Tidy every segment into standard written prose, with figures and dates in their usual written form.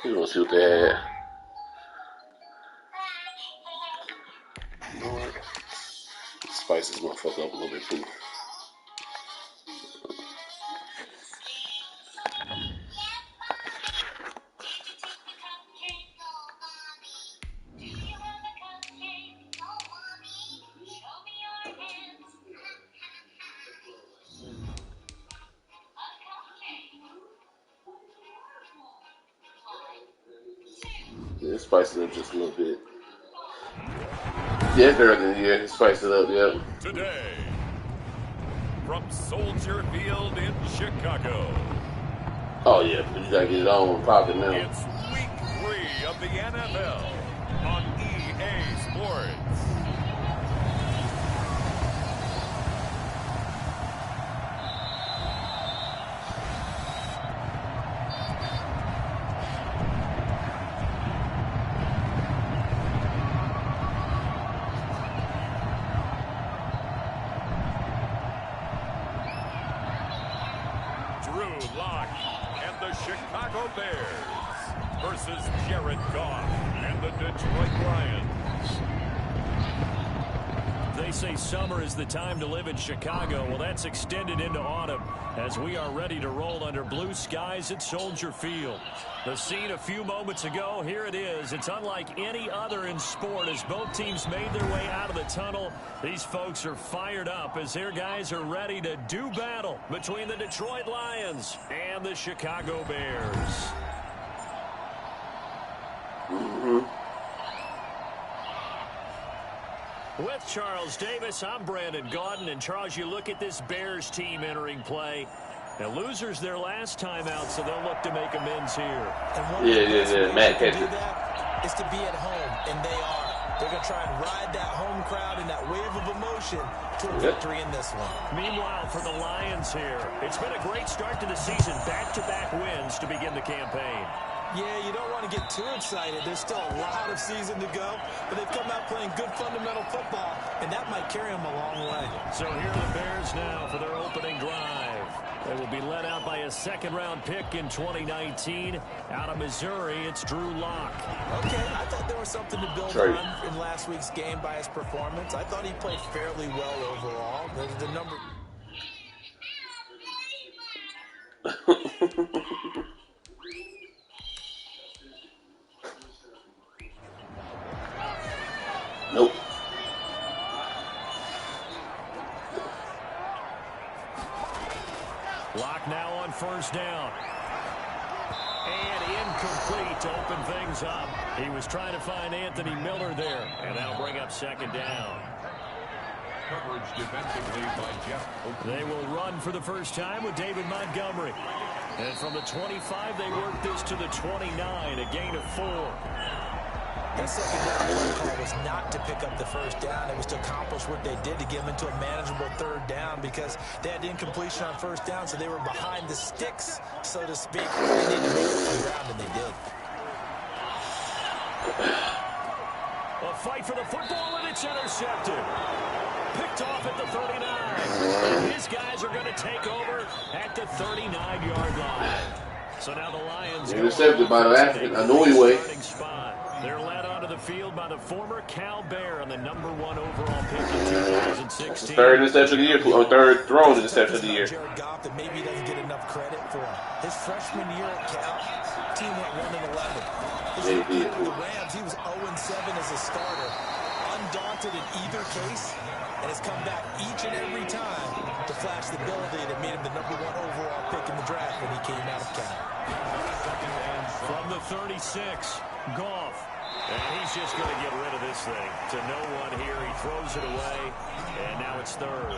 You gonna see what they had. You know what? Spice this motherfucker up a little bit too. Yeah, spice it up just a little bit. Yeah, yeah, spice it up, yeah. Today, from Soldier Field in Chicago. Oh yeah, you gotta get it on and pop it now. It's week 3 of the NFL on EA Sports. Chicago Bears versus Jared Goff and the Detroit Lions. They say summer is the time to live in Chicago. Well, that's extended into autumn as we are ready to roll under blue skies at Soldier Field. The scene a few moments ago, here it is. It's unlike any other in sport as both teams made their way out of the tunnel. These folks are fired up as their guys are ready to do battle between the Detroit Lions and the Chicago Bears. With Charles Davis, I'm Brandon Gaudin. And Charles, you look at this Bears team entering play. Now, losers their last time out, so they'll look to make amends here. Yeah. Matt catch it. Is to be at home, and they are. They're going to try and ride that home crowd and that wave of emotion to a victory in this one. Meanwhile, for the Lions here, it's been a great start to the season. Back-to-back wins to begin the campaign. Yeah, you don't want to get too excited. There's still a lot of season to go, but they've come out playing good fundamental football, and that might carry them a long way. So here are the Bears now for their opening drive. They will be led out by a second-round pick in 2019. Out of Missouri, it's Drew Lock. Okay, I thought there was something to build on in last week's game by his performance. I thought he played fairly well overall. The number... Nope. Lock now on first down. And incomplete to open things up. He was trying to find Anthony Miller there. And that'll bring up second down. Coverage defensively by Jeff. They will run for the first time with David Montgomery. And from the 25, they work this to the 29, a gain of 4. That second down call was not to pick up the first down. It was to accomplish what they did to get them into a manageable third down because they had incompletion on first down, so they were behind the sticks, so to speak. They needed to make it to the ground, and they did. A fight for the football, and it's intercepted. Picked off at the 39. His guys are going to take over at the 39-yard line. So now the Lions intercepted by the African, a Norway way. They're led onto the field by the former Cal Bear and the #1 overall pick in 2016. Third interception of the year, or third thrown interception of the year. Jared Goff that maybe doesn't get enough credit for his freshman year at Cal. Team went 1-11. His year with the Rams, he was 0-7 as a starter, undaunted in either case, and has come back each and every time to flash the ability that made him the #1 overall pick in the draft when he came out of Cal. From the 36, Goff. And he's just going to get rid of this thing. To no one here. He throws it away. And now it's third.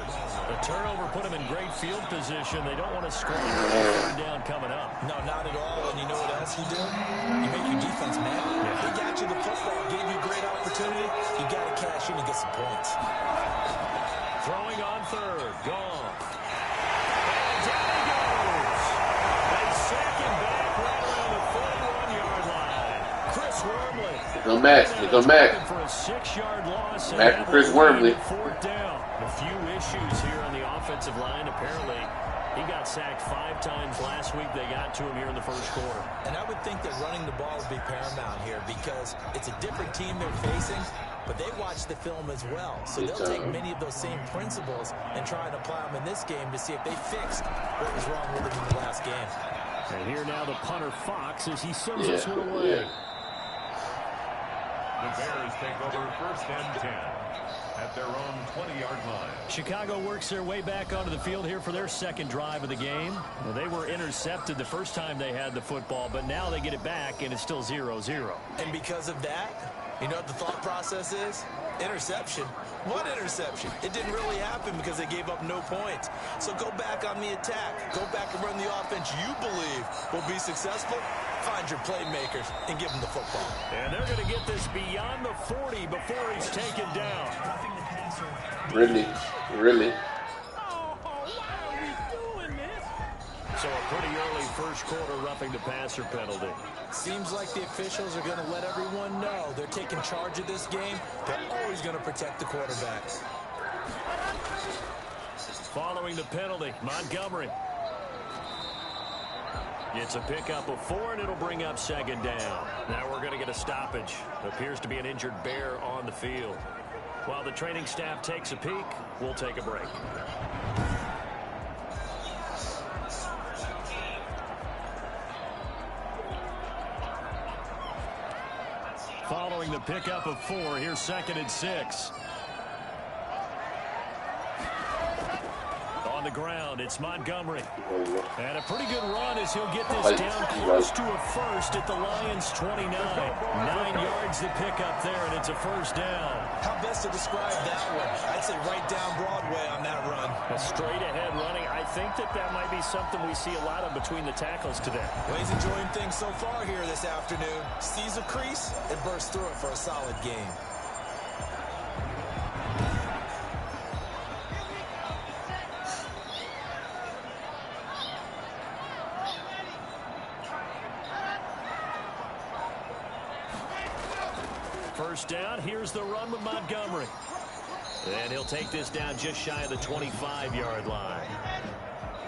The turnover put him in great field position. They don't want to score third down coming up. No, not at all. And you know what else you do? You make your defense mad. Yeah. He got you the football, gave you great opportunity. You got to cash in and get some points. Throwing on third. Goff. And down he goes. They sack him back right around the 41-yard line. Chris Wormley. Here come Mac. For a 6-yard loss. Mac and Chris Wormley. Fourth down. A few issues here on the offensive line. Apparently, He got sacked 5 times last week. They got to him here in the first quarter. And I would think that running the ball would be paramount here because it's a different team they're facing, but they watch the film as well. So they'll take many of those same principles and try and apply them in this game to see if they fixed what was wrong with them in the last game. And here now the punter Fox as he sends this one away. The Bears take over 1st and 10 at their own 20-yard line. Chicago works their way back onto the field here for their second drive of the game. Well, they were intercepted the first time they had the football, but now they get it back, and it's still 0-0. And because of that, you know what the thought process is? Interception. What interception? It didn't really happen because they gave up no points. So go back on the attack. Go back and run the offense you believe will be successful. Find your playmakers and give them the football. And they're going to get this beyond the 40 before he's taken down. Really? So a pretty early first quarter roughing the passer penalty. Seems like the officials are going to let everyone know they're taking charge of this game. They're always going to protect the quarterbacks. Following the penalty, Montgomery. It's a pickup of 4, and it'll bring up 2nd down. Now we're going to get a stoppage. Appears to be an injured Bear on the field. While the training staff takes a peek, we'll take a break. Following the pickup of 4, here's 2nd and 6. On the ground, it's Montgomery. And a pretty good run as he'll get this down close to a first at the Lions' 29. 9 yards to pick up there, and it's a 1st down. How best to describe that one? I'd say right down Broadway on that run. A straight-ahead running. I think that might be something we see a lot of between the tackles today. Well, he's enjoying things so far here this afternoon. Sees a crease and bursts through it for a solid game. First down, here's the run with Montgomery. And he'll take this down just shy of the 25-yard line.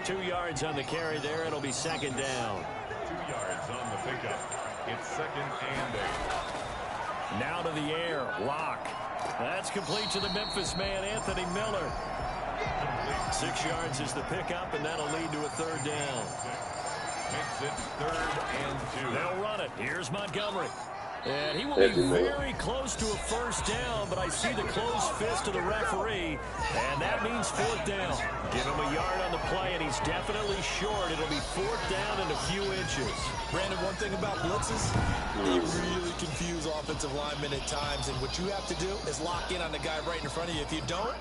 2 yards on the carry there. It'll be 2nd down. 2 yards on the pickup. It's 2nd and 8. Now to the air. Lock. That's complete to the Memphis man, Anthony Miller. 6 yards is the pickup, and that'll lead to a 3rd down. Makes it 3rd and 2. They'll run it. Here's Montgomery. And he will be very close to a 1st down, but I see the closed fist of the referee, and that means 4th down. Give him a yard on the play, and he's definitely short. It'll be 4th down and a few inches. Brandon, one thing about blitzes, they really confuse offensive linemen at times, and what you have to do is lock in on the guy right in front of you. If you don't,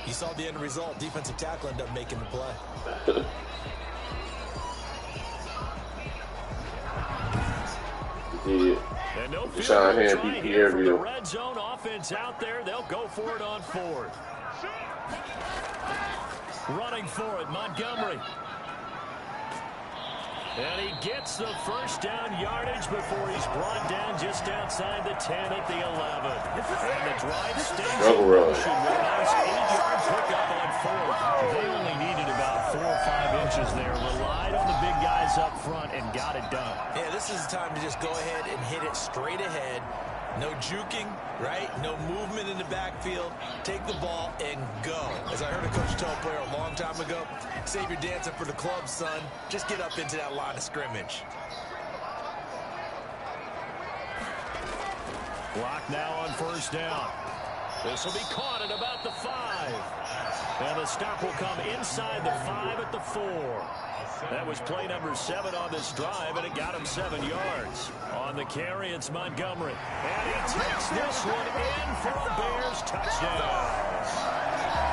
you saw the end result. Defensive tackle ended up making the play. And no field goal try here from the red zone offense out there. They'll go for it on 4th. Running for it, Montgomery. And he gets the 1st down yardage before he's brought down just outside the 10 at the 11. And the drive stays in motion with a nice 8-yard pickup on 4th. They only needed about 4 or 5 inches there. Relied on the big guys up front and got it done. Yeah, this is the time to just go ahead and hit it straight ahead. No juking, right? No movement in the backfield. Take the ball and go. As I heard a coach tell a player a long time ago, save your dancing for the club, son. Just get up into that line of scrimmage. Block now on 1st down. This will be caught at about the 5. And the stop will come inside the 5 at the 4. That was play number 7 on this drive, and it got him 7 yards. On the carry, it's Montgomery. And he takes this one in for a Bears touchdown.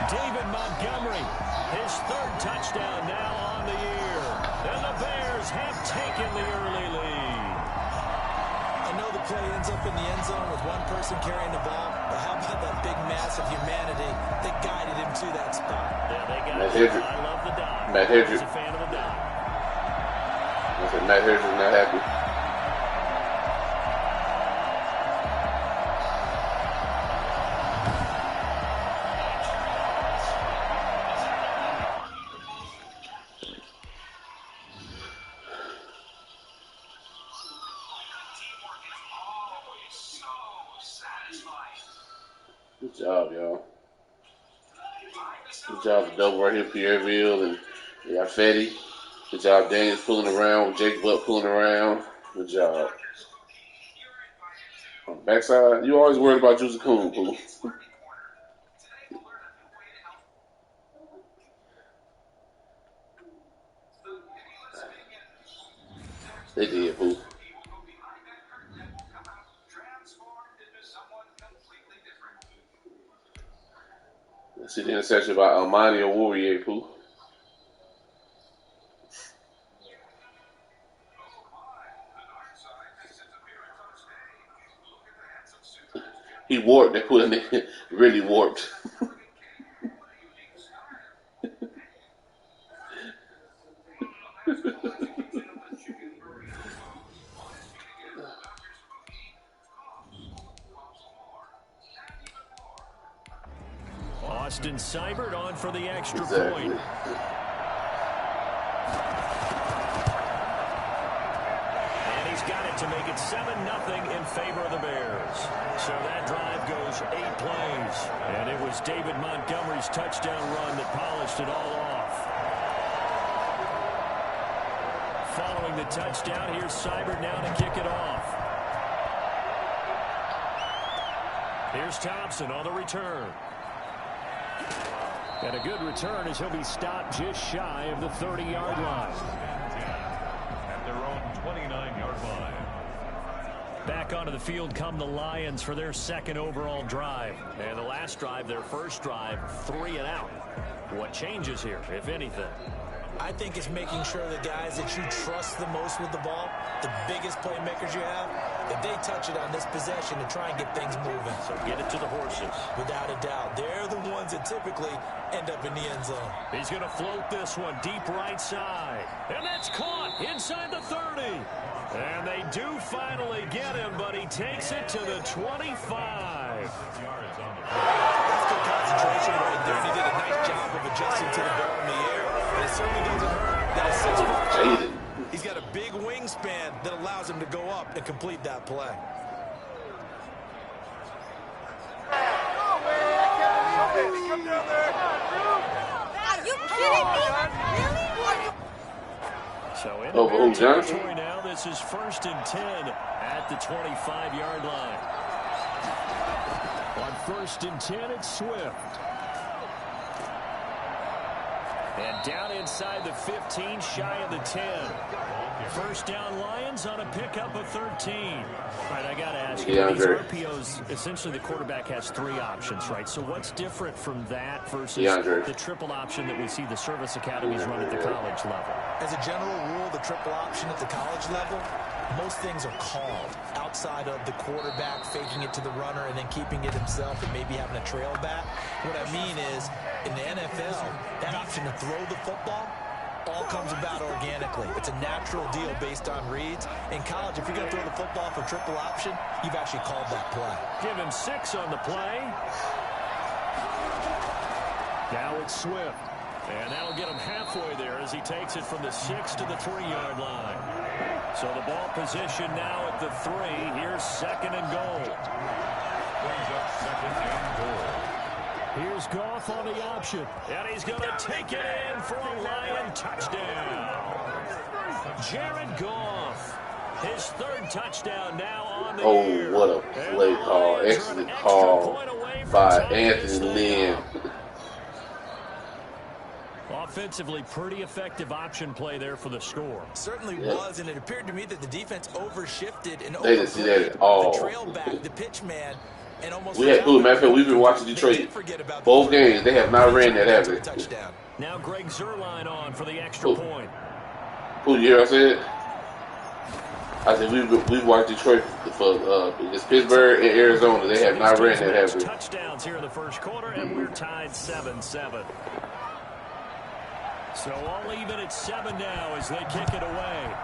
David Montgomery, his 3rd touchdown now on the year. And the Bears have taken the early lead. I know the play ends up in the end zone with one person carrying the ball, but how about that big mass of humanity that guided him to that spot? Yeah, they got it. I love the dive. Matt Hedges. He's a fan of the dive. I said Matt Hedges is not happy. Good job, y'all. Good job to double right here, Pierreville, and you got Fetty. Good job, Daniels pulling around, Jake Butt pulling around. Good job. On the backside, you always worried about Juicy Coon, Pooh. They did, Pooh. Let's see the interception by Almani Warrior, Pooh. He warped. They put him in, really warped. Austin Seibert on for the extra point. And he's got it to make it 7-0 in favor of the Bears. So that drive goes 8 plays. And it was David Montgomery's touchdown run that polished it all off. Following the touchdown, here's Seibert now to kick it off. Here's Thompson on the return. And a good return as he'll be stopped just shy of the 30-yard line. At their own 29-yard line. Back onto the field come the Lions for their second overall drive. And the last drive, their first drive, 3 and out. What changes here, if anything? I think it's making sure the guys that you trust the most with the ball, the biggest playmakers you have, that they touch it on this possession to try and get things moving. So get it to the horses. Without a doubt. They're the ones that typically end up in the end zone. He's going to float this one deep right side. And that's caught inside the 30. And they do finally get him, but he takes it to the 25. That's good concentration right there. And he did a nice job of adjusting to the ball in the air. And it certainly doesn't hurt that it's 6 foot. He's got a big wingspan that allows him to go up and complete that play. Are you kidding me? Really? So in the Bear territory now, this is 1st and 10 at the 25-yard line. On 1st and 10, it's Swift. And down inside the 15, shy of the 10. First down Lions on a pickup of 13. All right, I got to ask you, these RPOs, essentially the quarterback has 3 options, right? So what's different from that versus the triple option that we see the service academies run at the college level? As a general rule, the triple option at the college level, most things are called outside of the quarterback faking it to the runner and then keeping it himself and maybe having a trail back. What I mean is, in the NFL, that option to throw the football all comes about organically. It's a natural deal based on reads. In college, if you're going to throw the football for triple option, you've actually called that play. Give him 6 on the play. Now it's Swift. And that'll get him halfway there as he takes it from the 6 to the 3-yard line. So the ball position now at the 3. Here's 2nd and goal. Brings up 2nd and goal. Here's Goff on the option. And he's going to take it in for a Lion touchdown. Jared Goff. His 3rd touchdown now on the year. Oh, what a play call. Excellent call by Anthony Lynn. Offensively, pretty effective option play there for the score. Certainly was, and it appeared to me that the defense overshifted and they didn't see that at all. The trail back, the pitch man, and almost we had cool. Matter of fact, we've been watching Detroit both games. They have not ran that, have they? Now Greg Zuerlein on for the extra point. Who, you hear what I said? I said we've watched Detroit for against Pittsburgh and Arizona. They have not ran that, have they? Touchdowns here in the first quarter, and we're tied 7-7. So all even at 7 now as they kick it away.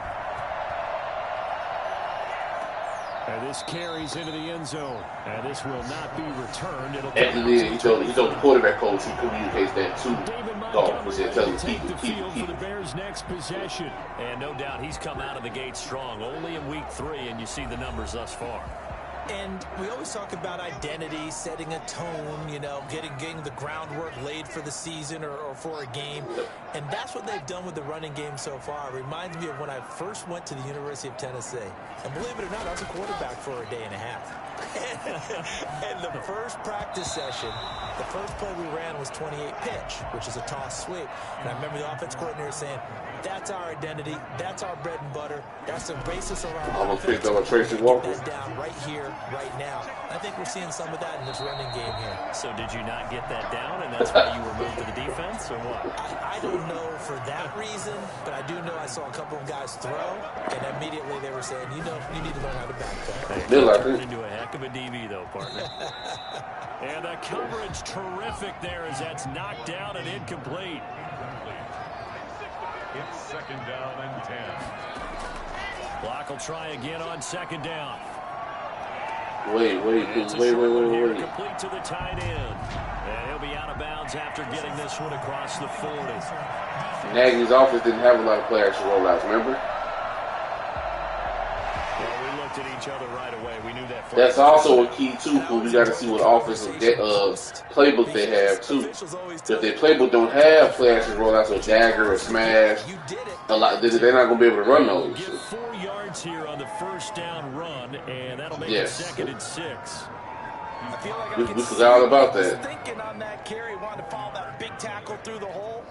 And this carries into the end zone. And this will not be returned. It'll Anthony, he told the quarterback coach who communicates that to Goff. He said, tell him keep the field for the Bears' next possession. And no doubt he's come out of the gate strong. Only in week 3, and you see the numbers thus far. And we always talk about identity, setting a tone, you know, getting the groundwork laid for the season or for a game. And that's what they've done with the running game so far. It reminds me of when I first went to the University of Tennessee. And believe it or not, I was a quarterback for a day and a half. And the first practice session, the first play we ran was 28 pitch, which is a toss sweep. And I remember the offense coordinator saying, that's our identity, that's our bread and butter, that's the basis of our almost picked up a Tracy Walker. Get that down right here, right now. I think we're seeing some of that in this running game here. So did you not get that down, and that's why you were moved to the defense, or what? I don't know for that reason, but I do know I saw a couple of guys throw, and immediately they were saying, you know, you need to learn how to back that. Turned into a heck of a DB, though, partner. And the coverage terrific there as that's knocked down and incomplete. It's second down and 10. Block will try again on second down. Wait. Complete to the tight end. And he'll be out of bounds after getting this one across the 40. Nagy's offense didn't have a lot of play action rollouts, remember? Well, we looked at each other right away. We knew that. That's also a key, too, because we got to see what offensive playbook they have, too. If their playbook don't have play action rollouts or dagger or smash, they're not going to be able to run those. Get 4 yards here on the first down run, and that'll make it second and 6. I feel like We forgot all about that. Thinking on that carry, wanted to follow that big tackle through the hole.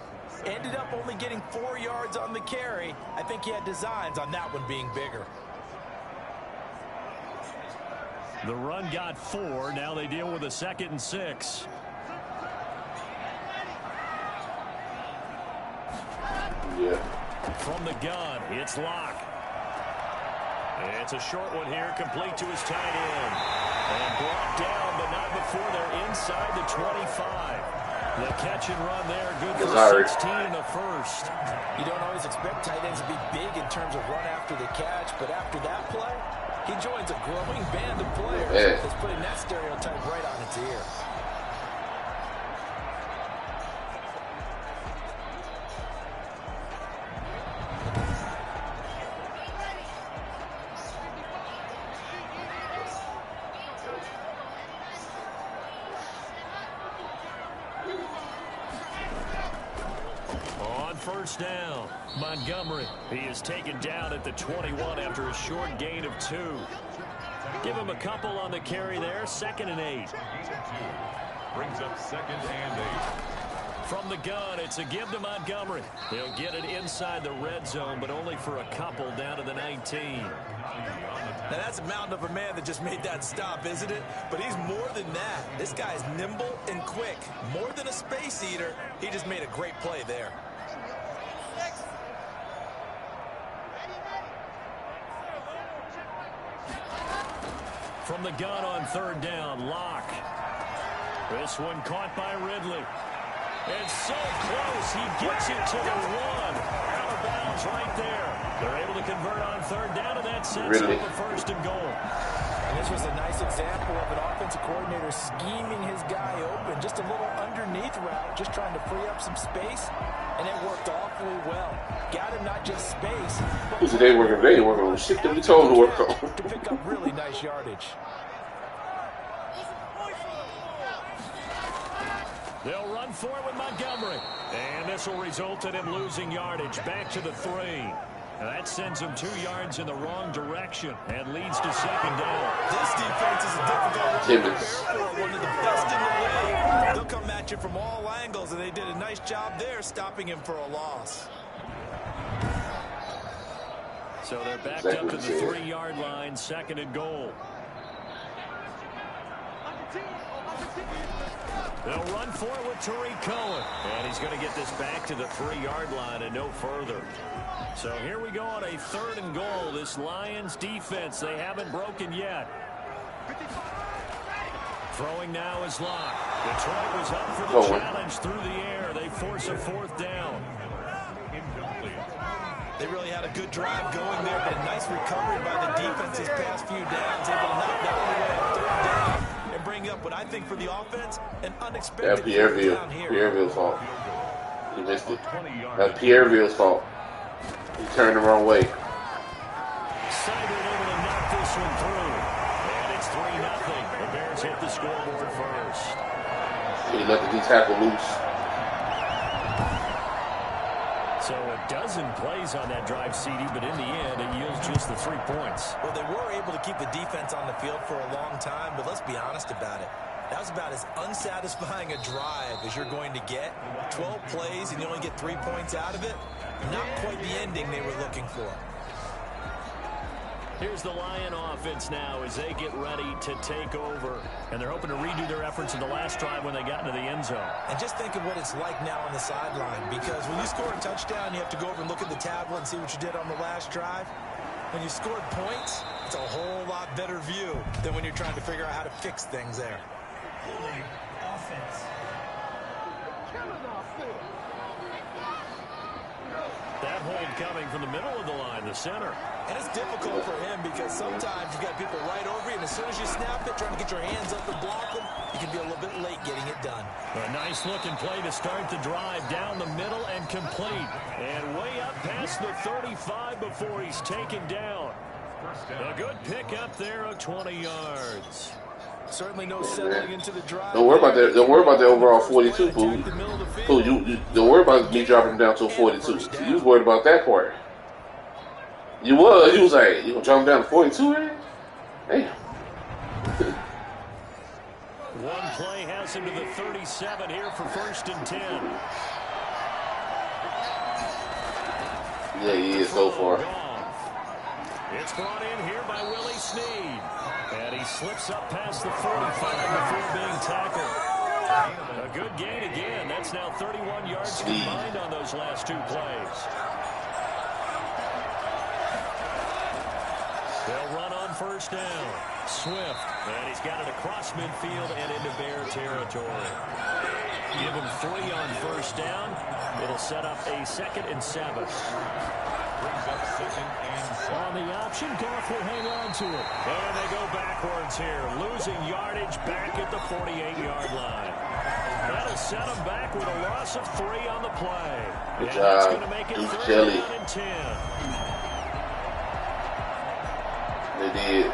Ended up only getting 4 yards on the carry. I think he had designs on that one being bigger. The run got 4. Now they deal with a second and 6. Yeah. From the gun, it's Locke. It's a short one here, complete to his tight end. And brought down, but not before they're inside the 25. The catch and run there, good for 16 in the first. You don't always expect tight ends to be big in terms of run after the catch, but after that play, he joins a growing band of players that's putting that stereotype right on its ear. First down, Montgomery. He is taken down at the 21 after a short gain of 2. Give him a couple on the carry there, second and 8. Brings up second and 8. From the gun, it's a give to Montgomery. He'll get it inside the red zone, but only for a couple down to the 19. Now that's a mountain of a man that just made that stop, isn't it? But he's more than that. This guy's nimble and quick. More than a space eater, he just made a great play there. From the gun on third down, Locke. This one caught by Ridley. It's so close, he gets it to the 1. Out of bounds right there. They're able to convert on third down, and that sets up a first and goal. And this was a nice example of an offensive coordinator scheming his guy open. Just a little underneath route, just trying to free up some space, and it worked awfully well. Got him not just space, but They ain't working on shit that we told them to work on. to pick up really nice yardage. They'll run for it with Montgomery. And this will result in him losing yardage back to the 3. Now that sends him 2 yards in the wrong direction and leads to second down. This defense is a difficult one to prepare for. One of the best in the league. They'll come at you from all angles, and they did a nice job there stopping him for a loss. So they're backed up to the 3-yard line, second and goal. They'll run for it with Tariq Cohen. And he's going to get this back to the 3-yard line and no further. So here we go on a third and goal. This Lions defense, they haven't broken yet. Throwing now is Locke. Detroit was up for the challenge through the air. They force a 4th down. They really had a good drive going there, but a nice recovery by the defense these past few downs, able to knock that one away on third down and bring up what I think for the offense, an unexpected down here. Pierreville's fault. He missed it. That's Pierreville's fault. He turned the wrong way. Seibert able to knock this one through. And it's 3 Lions hit the scoreboard first. He let the tackle loose. So a dozen plays on that drive, CD, but in the end, it yields just the 3 points. Well, they were able to keep the defense on the field for a long time, but let's be honest about it. That was about as unsatisfying a drive as you're going to get. 12 plays and you only get 3 points out of it. Not quite the ending they were looking for. Here's the Lion offense now as they get ready to take over. And they're hoping to redo their efforts in the last drive when they got into the end zone. And just think of what it's like now on the sideline, because when you score a touchdown, you have to go over and look at the tablet and see what you did on the last drive. When you scored points, it's a whole lot better view than when you're trying to figure out how to fix things there. Offense. That hold coming from the middle of the line, the center. And it's difficult for him because sometimes you've got people right over you, and as soon as you snap it, trying to get your hands up and block them, you can be a little bit late getting it done. A nice-looking play to start the drive down the middle and complete. And way up past the 35 before he's taken down. A good pickup there of 20 yards. Certainly no settling into the drive. Don't worry about that. Don't worry about the overall 42, Pooh. Pooh, you don't worry about me dropping him down to a 42. You was worried about that part. You was. You was like, you gonna drop him down to 42, man? Damn. One play has him to the 37 here for 1st and 10. Yeah, he is so far. It's brought in here by Willie Snead. And he slips up past the 45 before being tackled. A good gain again. That's now 31 yards combined on those last 2 plays. They'll run on 1st down. Swift. And he's got it across midfield and into Bear territory. Give him 3 on 1st down. It'll set up a 2nd and 7. Brings up 2nd and 7. On the option, Goff will hang on to it. And they go backwards here, losing yardage back at the 48-yard line. That'll set them back with a loss of 3 on the play. Good and job, that's going to make it Duke 3rd Jelly. down and 10. They did.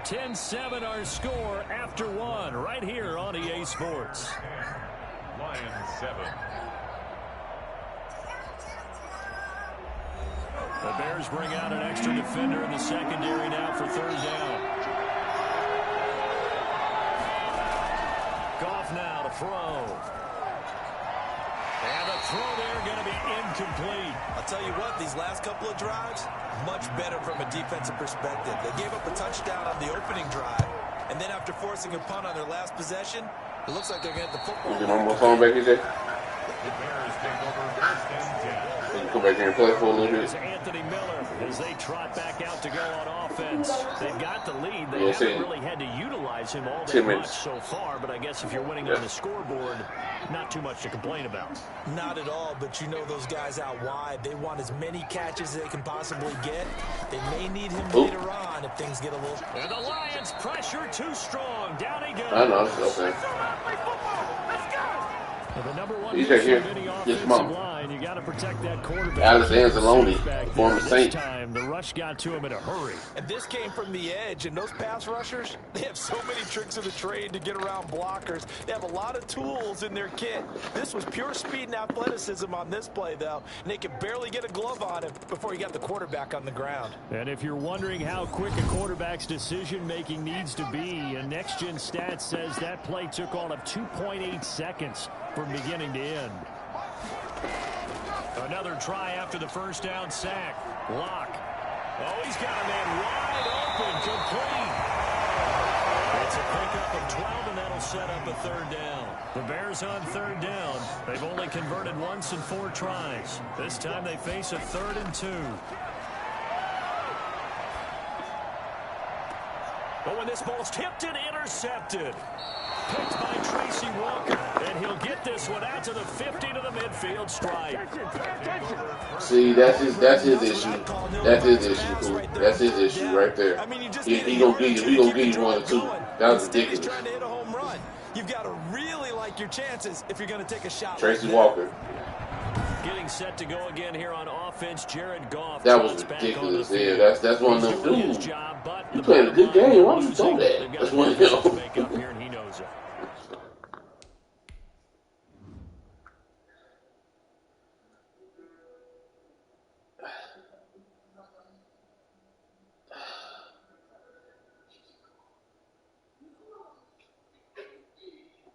$10-7 our score after 1 right here on EA Sports. Lions 7. The Bears bring out an extra defender in the secondary now for 3rd down. Goff now to throw. And the throw there going to be incomplete. I'll tell you what, these last couple of drives, much better from a defensive perspective. They gave up a touchdown on the opening drive, and then after forcing a punt on their last possession, it looks like they're going to get the football. You get my phone back here, Jay? The Bears take over 1st and 10. You can come back here and play for a little bit. It's Anthony Miller as they trot back out to go on offense. They've got the lead. They Yeah, haven't really had to utilize him all that much so far, but I guess if you're winning on the scoreboard, not too much to complain about. Not at all, but you know those guys out wide, they want as many catches as they can possibly get. They may need him later on if things get a little... And the Lions pressure too strong. Down he goes. I know, it's okay. The number 1 He's right here. in the Yes, offensive Mom. line. You got to protect that quarterback. Alex Anzalone, former This Saint. time, the rush got to him in a hurry. And this came from the edge, and those pass rushers, they have so many tricks of the trade to get around blockers. They have a lot of tools in their kit. This was pure speed and athleticism on this play, though, and they could barely get a glove on him before he got the quarterback on the ground. And if you're wondering how quick a quarterback's decision-making needs to be, a next-gen stat says that play took all of 2.8 seconds from beginning to end. Another try after the 1st down sack. Lock. Oh, he's got a man wide open, complete. It's a pickup of 12, and that'll set up a 3rd down. The Bears on 3rd down. They've only converted once in 4 tries. This time they face a 3rd and 2. Oh, and this ball's tipped and intercepted. Picked by Tracy Walker, and he'll get this one out to the 50 to the midfield stripe. See, that's his issue. That's his issue, Pooh. That's his issue right there. He gonna give you 1 or 2. That was ridiculous. Trying to hit a home run. You've got to really like your chances if you're going to take a shot. Tracy like Walker. Getting set to go again here on offense, Jared Goff. That was ridiculous. Yeah, that's one of them dudes. You playing a good game. game. Why don't you throw that? That's one of them. Make up here, and he knows it.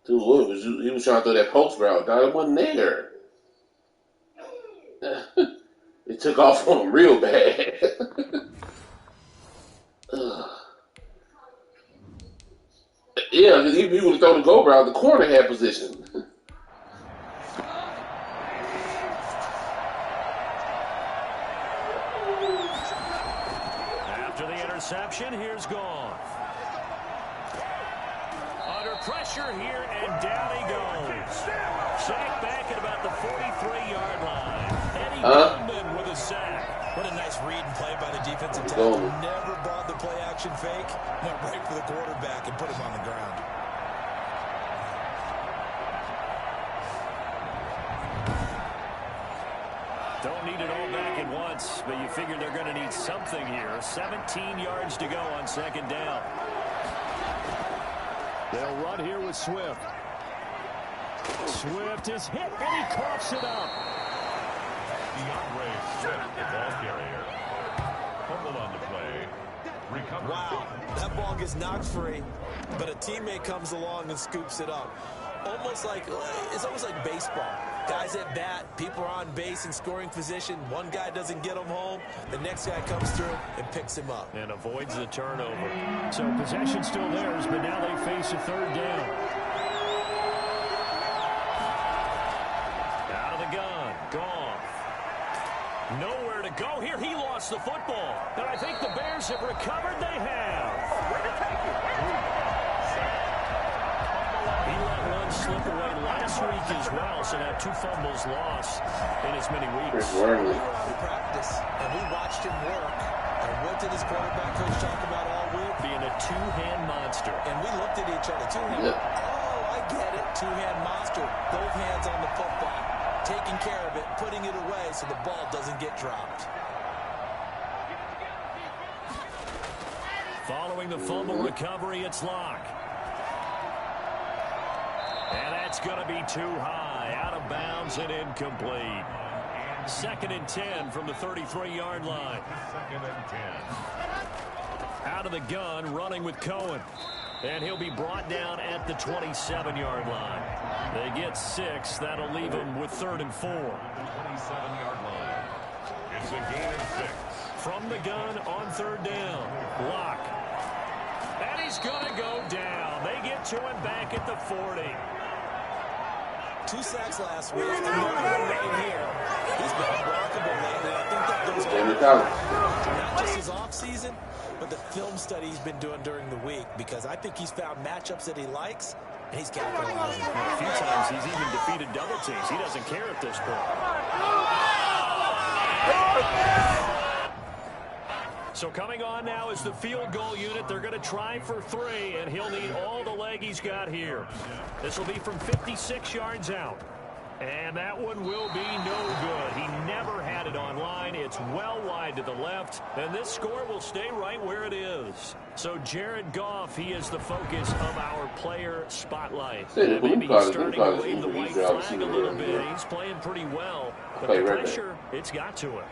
Dude, he was trying to throw that post route. Dog, it wasn't there. It took off on him real bad. Yeah, because he would have thrown the go route. The corner had position. After the interception, here's Goff. Under pressure here, and down he goes. Sack back at about the 43-yard line. Eddie Goldman with a sack. What a nice read and play by the defensive tackle. Never brought the play-action fake. Went right for the quarterback and put him on the ground. Don't need it all back at once, but you figure they're going to need something here. 17 yards to go on second down. They'll run here with Swift. Swift is hit, and he coughs it up. DeAndre Swift, the ball carrier. Fumble on the play. Recovered. Wow, that ball gets knocked free, but a teammate comes along and scoops it up. It's almost like baseball. Guys at bat, people are on base in scoring position. One guy doesn't get him home. The next guy comes through and picks him up. And avoids the turnover. So possession still theirs, but now they face a third down. Out of the gun. Goff. Nowhere to go here. He lost the football. And I think the Bears have recovered. They have. He let one slip away last week as well, so now 2 fumbles lost in as many weeks. We were out of practice, and we watched him work. And what did his quarterback coach talk about all week? Being a two-hand monster. And we looked at each other. Two-hand. Oh, I get it. Two-hand monster. Both hands on the football. Taking care of it, putting it away so the ball doesn't get dropped. Following the fumble recovery, it's Locke. And that's going to be too high. Out of bounds and incomplete. 2nd and 10 from the 33-yard line. 2nd and 10. Out of the gun, running with Cohen. And he'll be brought down at the 27-yard line. They get 6. That'll leave them with 3rd and 4. 27-yard line. It's a gain of 6. From the gun on 3rd down. Locke. And he's going to go down. They get to him back at the 40. 2 sacks last week, and another one right here. He's been remarkable lately. I think that goes back not just his offseason, but the film study he's been doing during the week, because I think he's found matchups that he likes, and he's capitalizing. A few times he's even defeated double teams. He doesn't care at this point. So coming on now is the field goal unit. They're going to try for 3, and he'll need all the leg he's got here. This will be from 56 yards out. And that one will be no good. He never had it on line. It's well wide to the left, and this score will stay right where it is. So Jared Goff, he is the focus of our player spotlight. And maybe he's starting to wave the white flag a little bit. He's playing pretty well, but the pressure, it's got to him.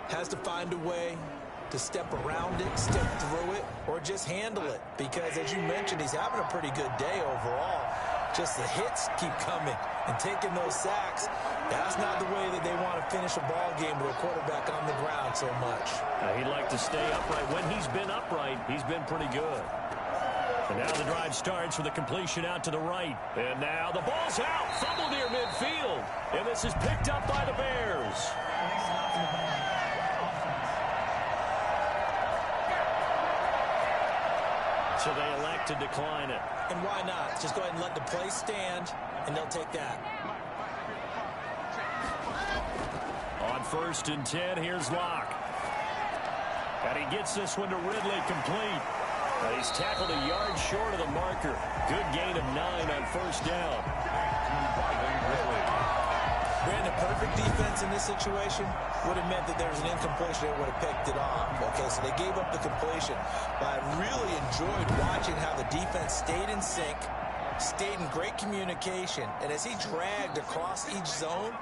Has to find a way to step around it, step through it, or just handle it. Because, as you mentioned, he's having a pretty good day overall. Just the hits keep coming and taking those sacks. That's not the way that they want to finish a ball game with a quarterback on the ground so much. He'd like to stay upright. When he's been upright, he's been pretty good. And now the drive starts with a completion out to the right. And now the ball's out. Fumble near midfield. And this is picked up by the Bears. So they elect to decline it. And why not? Just go ahead and let the play stand, and they'll take that. On 1st and 10, here's Locke. And he gets this one to Ridley complete. He's tackled a yard short of the marker. Good gain of 9 on 1st down. Brandon, perfect defense in this situation would have meant that there was an incompletion. They would have picked it off. Okay, so they gave up the completion. But I really enjoyed watching how the defense stayed in sync, stayed in great communication. And as he dragged across each zone,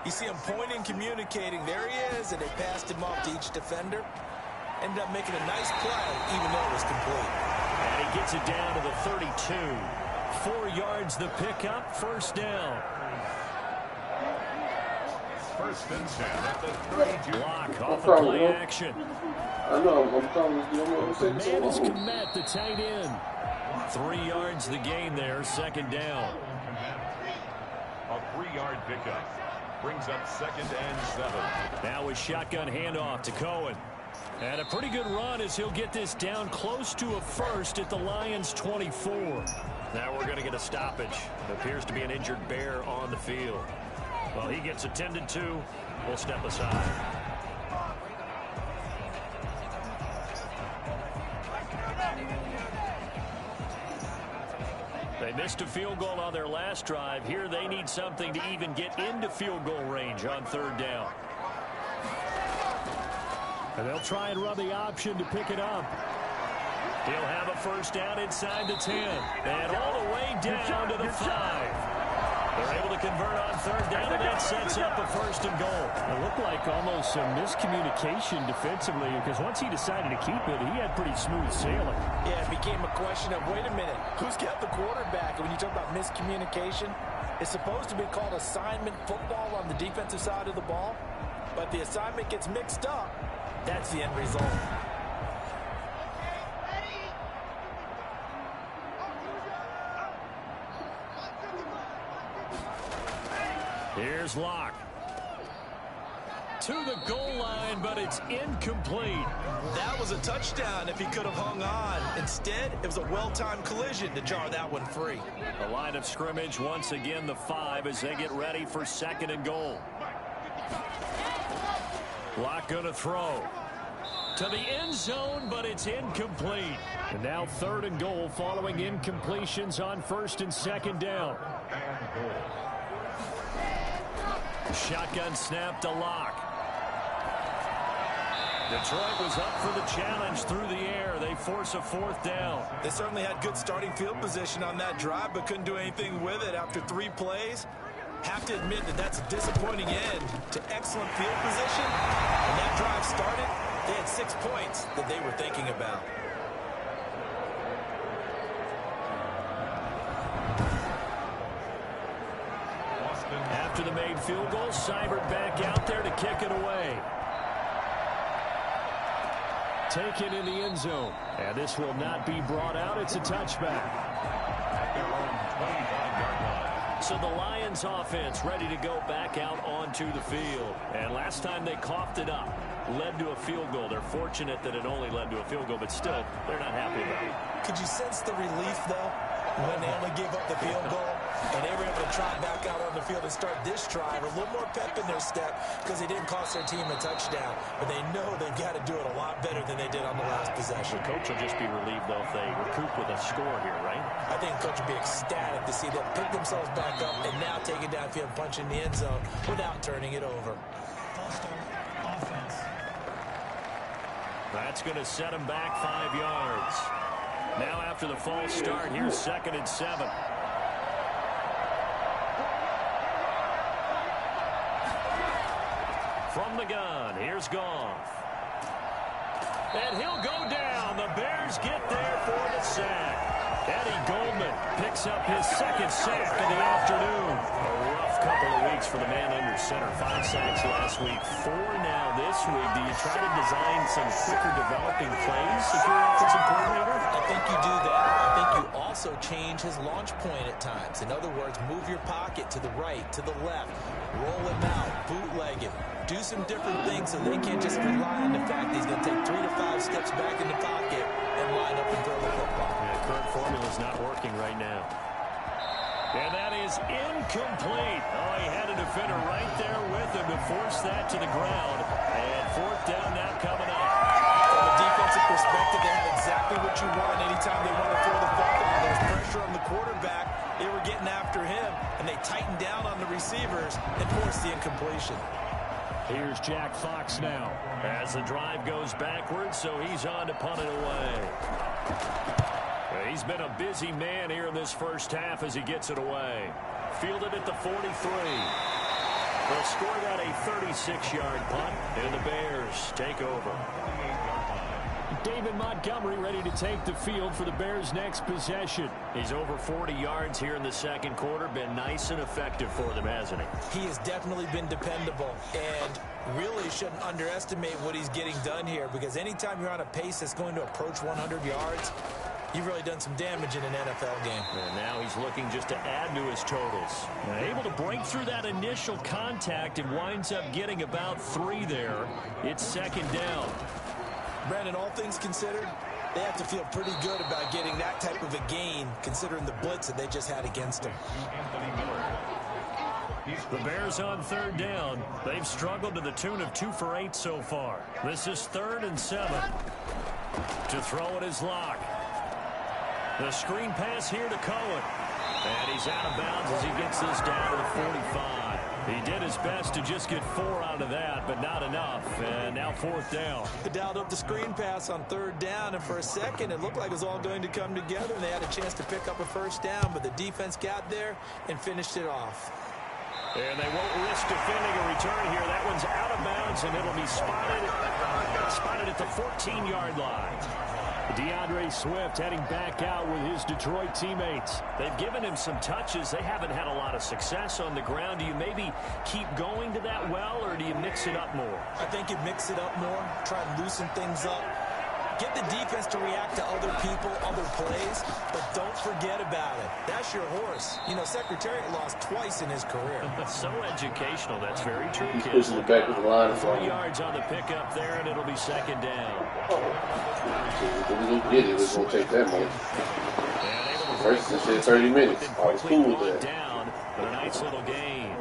you see him pointing, communicating. There he is, and they passed him off to each defender. Ended up making a nice play, even though it was complete. And he gets it down to the 32. 4 yards the pickup, first down. First and 10 at the 32. Block off the play action. I know, I'm calling this. Man is Komet, the tight end. 3 yards the gain there, second down. A 3-yard pickup brings up 2nd and 7. Now a shotgun handoff to Cohen. And a pretty good run as he'll get this down close to a first at the Lions' 24. Now we're going to get a stoppage. It appears to be an injured Bear on the field. Well, he gets attended to. We'll step aside. They missed a field goal on their last drive. Here they need something to even get into field goal range on third down. And they'll try and run the option to pick it up. He'll have a first down inside the 10. And all the way down to the 5. They're able to convert on third down, and that sets up a first and goal. It looked like almost some miscommunication defensively, because once he decided to keep it, he had pretty smooth sailing. Yeah, it became a question of, wait a minute, who's got the quarterback? And when you talk about miscommunication, it's supposed to be called assignment football on the defensive side of the ball, but the assignment gets mixed up. That's the end result. Here's Locke. To the goal line, but it's incomplete. That was a touchdown if he could have hung on. Instead, it was a well-timed collision to jar that one free. The line of scrimmage, once again, the 5 as they get ready for second and goal. Locke going to throw. To the end zone, but it's incomplete. And now third and goal following incompletions on first and second down. Shotgun snap to Locke. Detroit was up for the challenge through the air. They force a fourth down. They certainly had good starting field position on that drive, but couldn't do anything with it after 3 plays. Have to admit that that's a disappointing end to excellent field position. When that drive started, they had 6 points that they were thinking about. After the made field goal, Seibert back out there to kick it away. Taken in the end zone. And this will not be brought out. It's a touchback. At their own 25-yard line. So the Lions offense ready to go back out onto the field. And last time they coughed it up, led to a field goal. They're fortunate that it only led to a field goal, but still, they're not happy about it. Could you sense the relief, though, when they only gave up the field goal? And they were able to trot back out on the field and start this drive. A little more pep in their step because they didn't cost their team a touchdown. But they know they've got to do it a lot better than they did on the last possession. The coach will just be relieved, though, if they recoup with a score here, right? I think the coach will be ecstatic to see them pick themselves back up and now take it downfield, punch in the end zone without turning it over. That's going to set them back 5 yards. Now after the false start, here's 2nd and 7. From the gun, here's Goff. And he'll go down. The Bears get there for the sack. Eddie Goldman picks up his 2nd sack of the afternoon. A rough couple of weeks for the man under center. 5 sacks last week, 4 now this week. Do you try to design some quicker developing plays if you're offensive coordinator? I think you do that. I think you also change his launch point at times. In other words, move your pocket to the right, to the left, roll him out, bootleg him. Do some different things so they can't just rely on the fact that he's going to take 3 to 5 steps back in the pocket and line up and throw the football. Yeah, current formula's not working right now. And that is incomplete. Oh, he had a defender right there with him to force that to the ground. And fourth down now coming up. From a defensive perspective, they have exactly what you want anytime they want to throw the football. There's pressure on the quarterback. They were getting after him, and they tightened down on the receiver. receivers and forced the incompletion. Here's Jack Fox now as the drive goes backwards, so he's on to punt it away. He's been a busy man here in this first half as he gets it away. Fielded at the 43. They'll score that a 36-yard punt, and the Bears take over. David Montgomery ready to take the field for the Bears' next possession. He's over 40 yards here in the second quarter. Been nice and effective for them, hasn't he? He has definitely been dependable, and really shouldn't underestimate what he's getting done here, because anytime you're on a pace that's going to approach 100 yards, you've really done some damage in an NFL game. And now he's looking just to add to his totals. Able to break through that initial contact and winds up getting about 3 there. It's second down. Brandon, all things considered, they have to feel pretty good about getting that type of a gain, considering the blitz that they just had against them. The Bears on third down. They've struggled to the tune of 2 for 8 so far. This is 3rd and 7. To throw it is Locke. The screen pass here to Cohen. And he's out of bounds as he gets this down to the 45. He did his best to just get 4 out of that, but not enough. And now 4th down. They dialed up the screen pass on 3rd down, and for a second it looked like it was all going to come together, and they had a chance to pick up a first down, but the defense got there and finished it off. And they won't risk defending a return here. That one's out of bounds, and it'll be spotted at the 14-yard line. DeAndre Swift heading back out with his Detroit teammates. They've given him some touches. They haven't had a lot of success on the ground. Do you maybe keep going to that well, or do you mix it up more? I think you mix it up more, try and loosen things up. Get the defense to react to other people, other plays, but don't forget about it. That's your horse. You know, Secretariat lost twice in his career. So educational. That's very true, He's kids. pushing the back of the line. 3 yards on the pickup there, and it'll be second down. If we're going to get it, it's going to take that much. First, it said 30 minutes. I was cool with that. Down, but a nice little gain.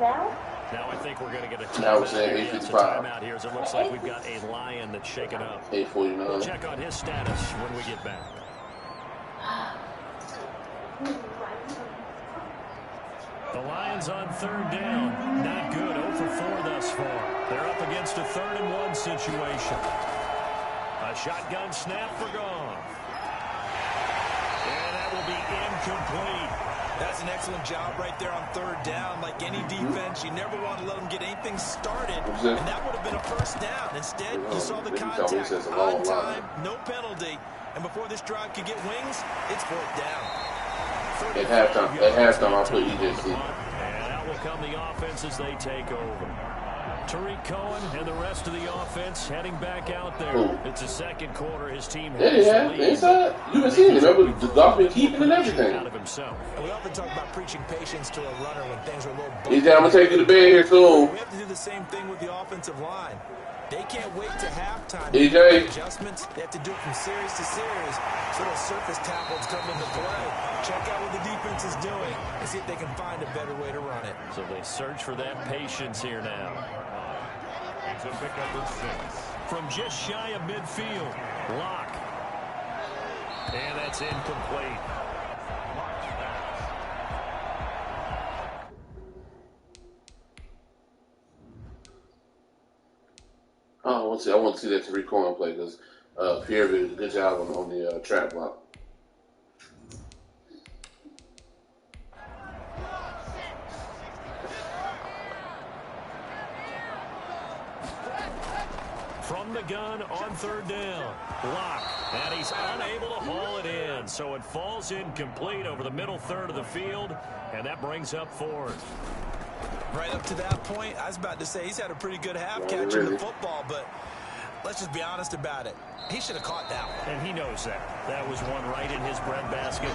Now I think we're going to get a Now we're saying 8:55. timeout here, as it looks like we've got a Lion that's shaken up. 8:49. We'll check on his status when we get back. The Lions on 3rd down. Not good. 0 for 4 thus far. They're up against a 3rd and 1 situation. A shotgun snap for Goff. And that will be incomplete. That's an excellent job right there on 3rd down. Like any defense, you never want to let them get anything started, and that would have been a first down. Instead, you saw the contact on time, no penalty, and before this drive could get wings, it's 4th down. At halftime, I put EJC. And out will come the offense as they take over. Tariq Cohen and the rest of the offense heading back out there. Ooh. It's the second quarter. His team has Yeah, the lead. inside. You been seeing it. Remember, the Goff been keeping and everything. Out of himself. And we often talk about preaching patience to a runner when things are a little EJ, I'm going to take you to bed here soon. We have to do the same thing with the offensive line. They can't wait to halftime. EJ. Adjustments, they have to do it from series to series. So those surface tackles come into play. Check out what the defense is doing and see if they can find a better way to run it. So they search for that patience here now. It's a pickup of 6. From just shy of midfield, Locke. And that's incomplete. Oh, I want to see that Tariq Cohen play because Pierre did a good job on the trap block. From the gun on 3rd down, Locke, and he's unable to haul it in, so it falls incomplete over the middle third of the field, and that brings up 4th. Right up to that point, I was about to say he's had a pretty good half catching the football, but let's just be honest about it. He should have caught that one. And he knows that. That was one right in his breadbasket.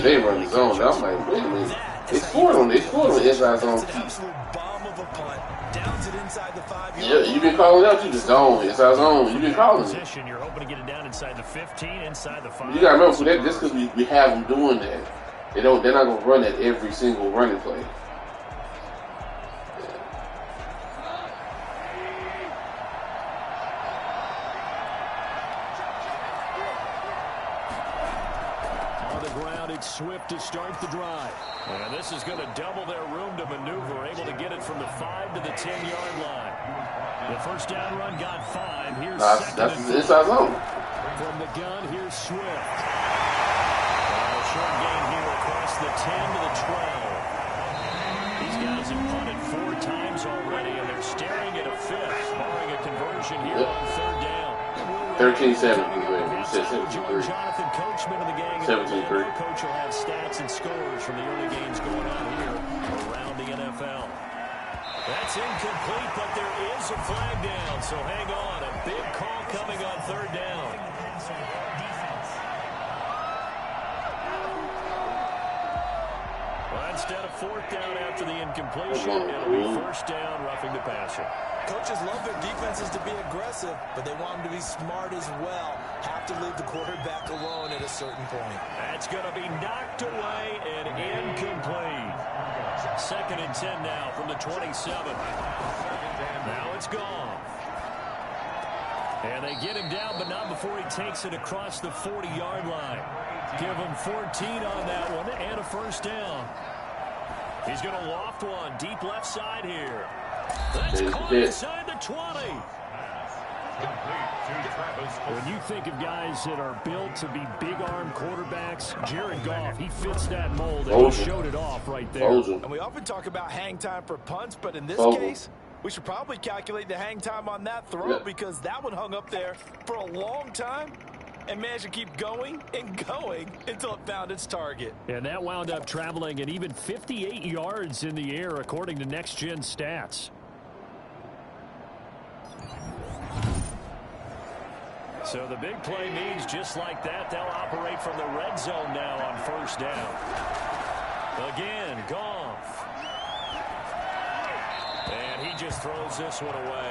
They run the zone. I'm like, wait a minute. They scored on the inside zone. It's an absolute bomb of a punt. Downs it inside the 5-yard line. Yeah, you've been calling out to the zone, inside zone. You've been calling it. Position, you're hoping to get it down inside the 15, inside the 5. You gotta remember, for that, just because we have them doing that, they're not gonna run that every single running play. it's Swift to start the drive. And this is going to double their room to maneuver, able to get it from the 5 to the 10-yard line. The first down run got 5. Here's that's inside zone. From the gun, here's Swift. Short gain here across the 10 to the 12. These guys have punted 4 times already, and they're staring at a 5th, barring a conversion here on third down. 13-7. You said 17-3. Jonathan Coachman of the gang. 17-3. Coach will have stats and scores from the early games going on here around the NFL. That's incomplete, but there is a flag down, so hang on. A big call coming on third down. Well, instead of fourth down after the incompletion, it'll be first down, roughing the passer. Coaches love their defenses to be aggressive, but they want them to be smart as well. Have to leave the quarterback alone at a certain point. That's going to be knocked away and incomplete. 2nd and 10 now from the 27. Now it's gone. And they get him down, but not before he takes it across the 40-yard line. Give him 14 on that one and a first down. He's going to loft one deep left side here. That's caught inside the 20. When you think of guys that are built to be big-arm quarterbacks, Jared Goff, he fits that mold, and he showed it off right there. And we often talk about hang time for punts, but in this case, we should probably calculate the hang time on that throw because that one hung up there for a long time and managed to keep going and going until it found its target. And that wound up traveling at even 58 yards in the air, according to Next Gen Stats. So the big play means just like that, they'll operate from the red zone now on first down. Again, Goff. And he just throws this one away.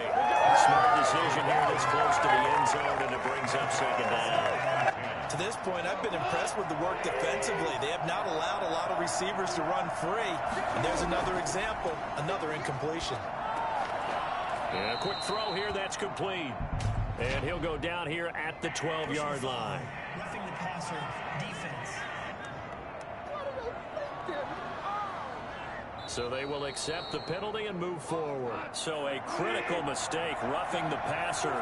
Smart decision here that's close to the end zone, and it brings up second down. To this point, I've been impressed with the work defensively. They have not allowed a lot of receivers to run free. And there's another example, another incompletion. And a quick throw here, that's complete. And he'll go down here at the 12-yard line. Roughing the passer, defense. So they will accept the penalty and move forward. So a critical mistake, roughing the passer.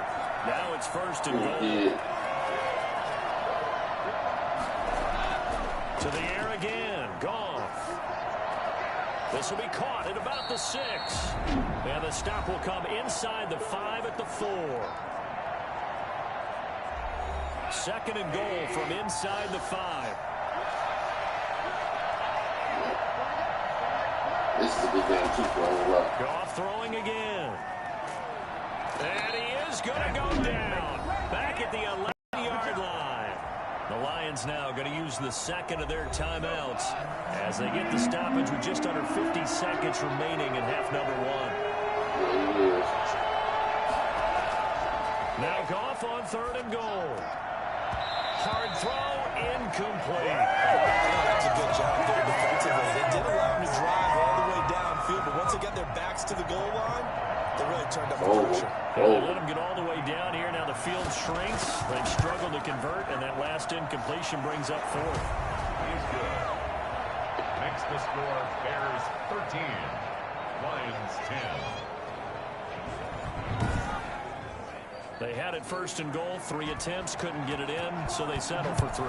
Now it's first and goal. To the air again, Goff. This will be caught at about the 6. And the stop will come inside the 5 at the 4. 2nd and goal from inside the 5. This is a good game, too, for all. Goff throwing again. And he is going to go down. Back at the 11-yard line. The Lions now going to use the 2nd of their timeouts as they get the stoppage with just under 50 seconds remaining in half number 1. Now Goff on 3rd and goal. Hard throw, incomplete. That's a good job there defensively. They did allow him to drive all the way downfield, but once they got their backs to the goal line, they really turned up the pressure. They let him get all the way down here. Now the field shrinks. They've struggled to convert, and that last incompletion brings up 4th. He's good. Makes the score Bears 13, Lions 10. They had it 1st and goal. 3 attempts, couldn't get it in, so they settle for 3.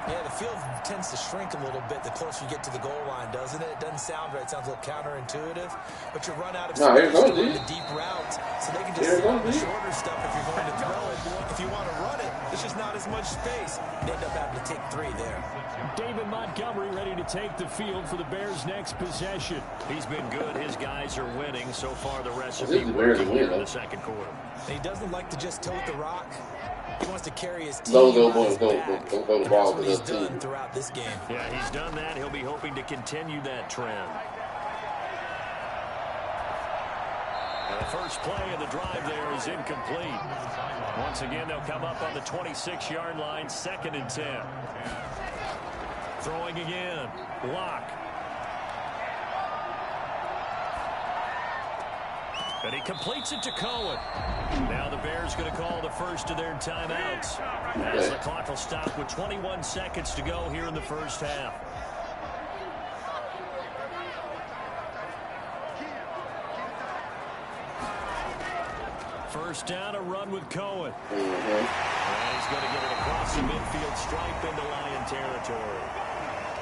Yeah, the field tends to shrink a little bit the closer you get to the goal line, doesn't it? It doesn't sound right. It sounds a little counterintuitive. But you run out of space to run the deep routes, so they can just throw the shorter stuff if you're going to throw it. If you want to run it, there's just not as much space. They end up having to take 3 there. David Montgomery ready to take the field for the Bears' next possession. He's been good. His guys are winning. So far, the recipe working here in the 2nd quarter. He doesn't like to just tote the rock. He wants to carry his team Don't on his back. the ball That's what he's done throughout this game. Yeah, he's done that. He'll be hoping to continue that trend. The first play of the drive there is incomplete. Once again, they'll come up on the 26-yard line, 2nd and 10. Throwing again. Lock. And he completes it to Cohen. Now the Bears going to call the first of their timeouts as the clock will stop with 21 seconds to go here in the first half. First down, a run with Cohen. And he's going to get it across the midfield stripe into Lion territory.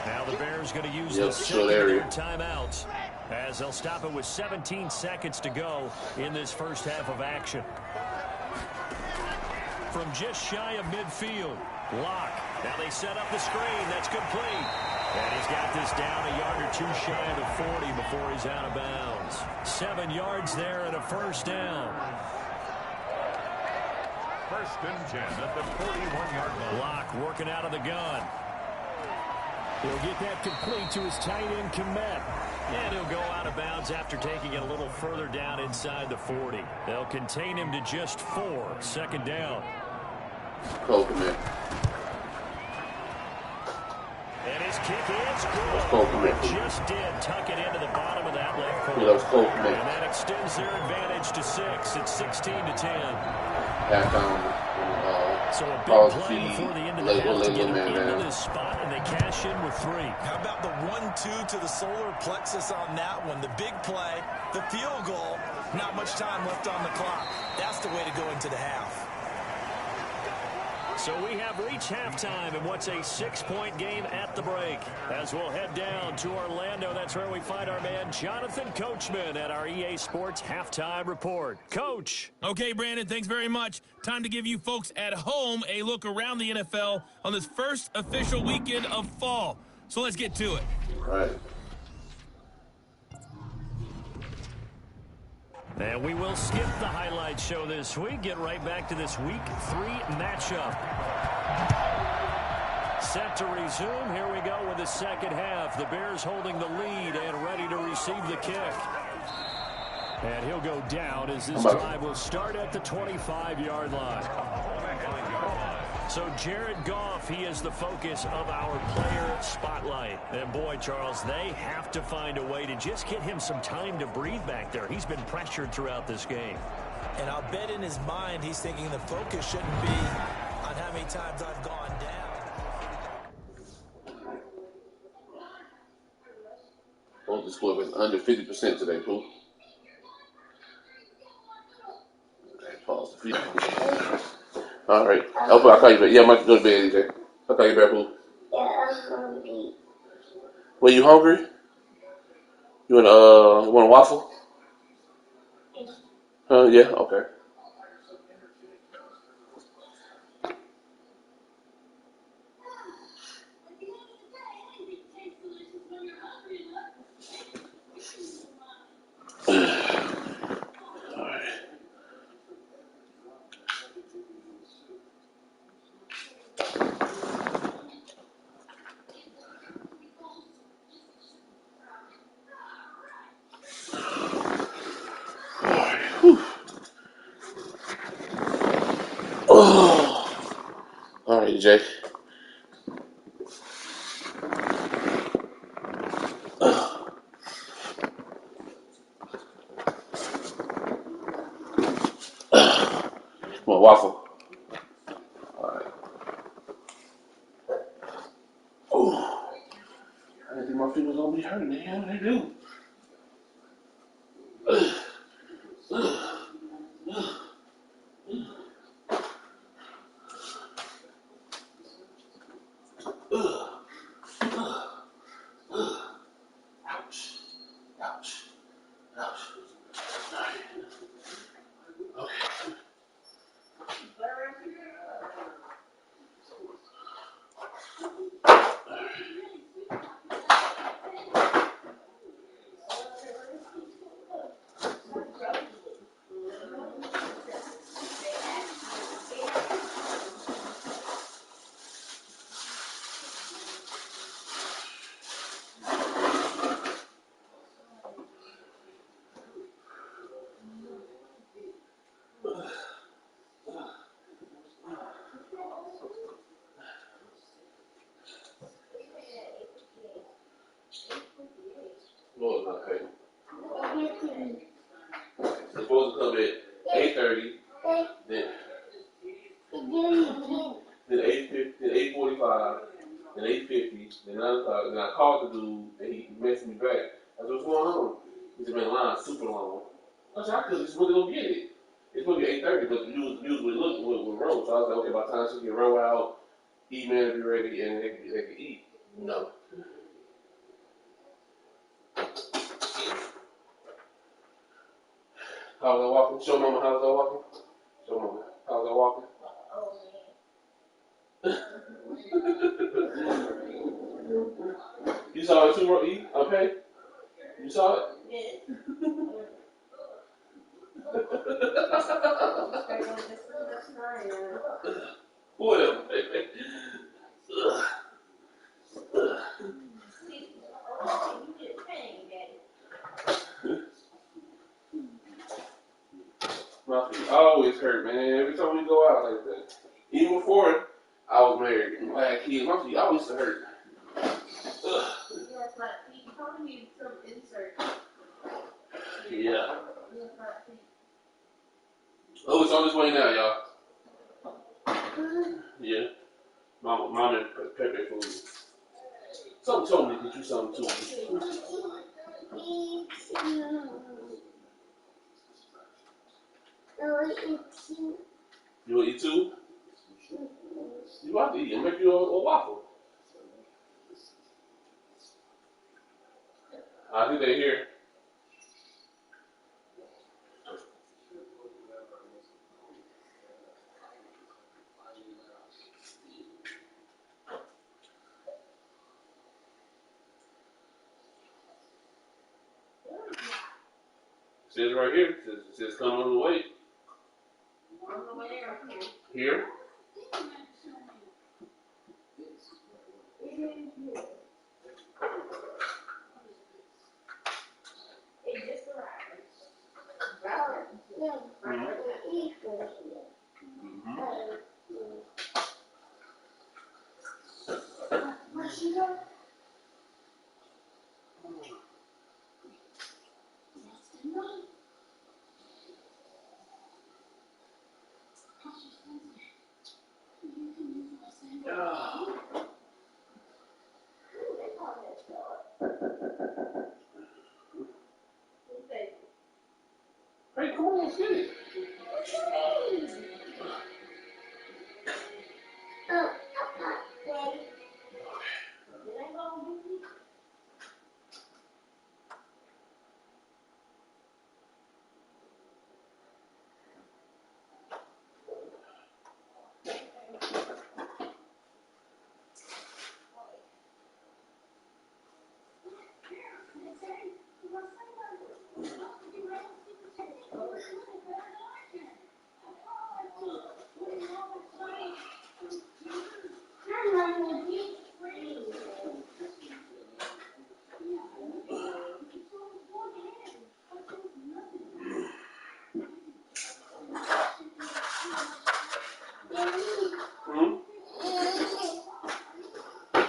Now the Bears going to use the second of their timeouts as they'll stop it with 17 seconds to go in this first half of action. From just shy of midfield, Locke. Now they set up the screen. That's complete. And he's got this down a yard or two shy of the 40 before he's out of bounds. 7 yards there and a first down. First and 10 at the 41-yard line. Locke working out of the gun. He'll get that complete to his tight end, Kmet. And he'll go out of bounds after taking it a little further down inside the 40. They'll contain him to just 4. Second down. Kmet. And his kick is good. Just did tuck it into the bottom of that left corner. And that extends their advantage to 6. It's 16-10. So a big play before the end of the half to get him into this spot, and they cash in with 3. How about the 1-2 to the solar plexus on that one? The big play, the field goal, not much time left on the clock. That's the way to go into the half. So we have reached halftime in what's a 6-point game at the break. As we'll head down to Orlando, that's where we find our man Jonathan Coachman at our EA Sports Halftime Report. Coach. Okay, Brandon, thanks very much. Time to give you folks at home a look around the NFL on this first official weekend of fall. So let's get to it. All right. And we will skip the highlight show this week. Get right back to this Week 3 matchup. Set to resume. Here we go with the second half. The Bears holding the lead and ready to receive the kick. And he'll go down as this drive will start at the 25-yard line. So Jared Goff, he is the focus of our player spotlight. And boy, Charles, they have to find a way to just get him some time to breathe back there. He's been pressured throughout this game. And I'll bet in his mind he's thinking the focus shouldn't be on how many times I've gone down. Both the score was under 50% today, Pooh. Pause. All right. I'll call you back. Yeah, I might go to bed, EJ. I'll call you back, Pooh. Yeah, I'm hungry. Well, you hungry? You want a waffle? Yeah. Okay. All right, Jay. Come on, waffle. All right. Oh, I didn't think my feet was gonna be hurting. Yeah, they do. Let's go I called the dude, and he messaged me back. I said, what's going on? He's been lying super long. I said, I could just really go get it. It's going to be 8:30, but usually look with Roe. So I was like, okay, by the time she get Roe out, E-Man will be ready, and they can eat. No. How's I walking? Show mama how's I walking? Show mama how's I walking? You saw it too, Ro? E? Okay? You saw it? Yeah. Well, baby. My feet always hurt, man. Every time we go out like that. Even before I was married and I had kids, my feet always used to hurt. Yeah. Oh, it's on its way now, y'all. Yeah. Mama prepared food. Something told me to get you something too. You want to eat too? You want to eat? I'll make you a waffle. I think they're here. It says right here. It says come on the way. On the way here. Here? Hey, come on, let's get it.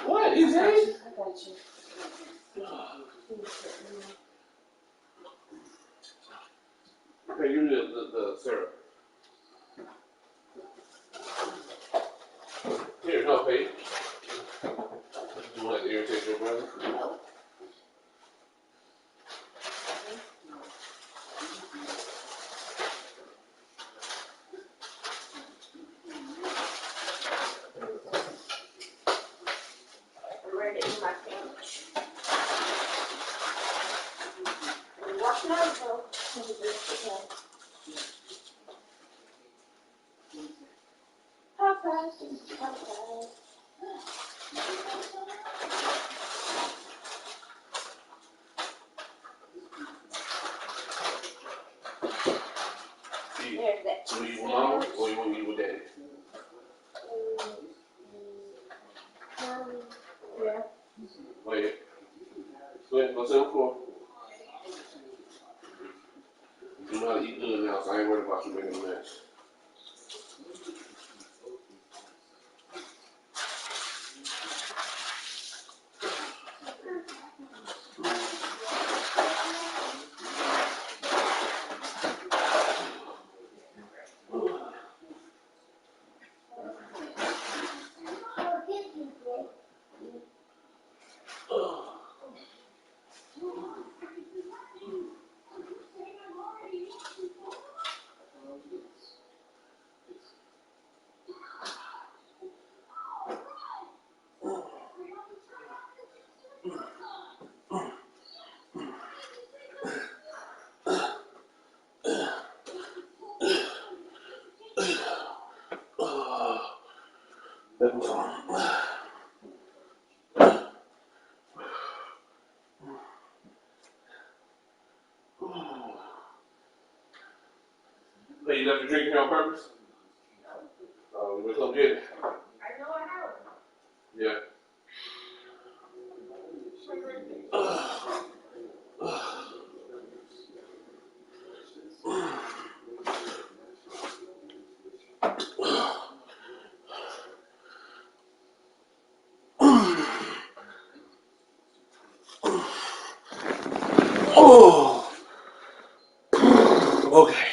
What? Is it? I got you. Okay, give me the syrup. Here, no, Paige. You want to irritate your brother? No. I'm ready to eat my sandwich. Wash my nose, though. How fast is it? How fast? There's that. So you want mama or you want to eat with daddy? Yeah. Wait. Go ahead, go sit on the floor. You know how to eat good now, so I ain't worried about you making a mess. So you left the drink here on purpose? Oh, we're gonna get it. I know I have. Yeah. Oh, okay.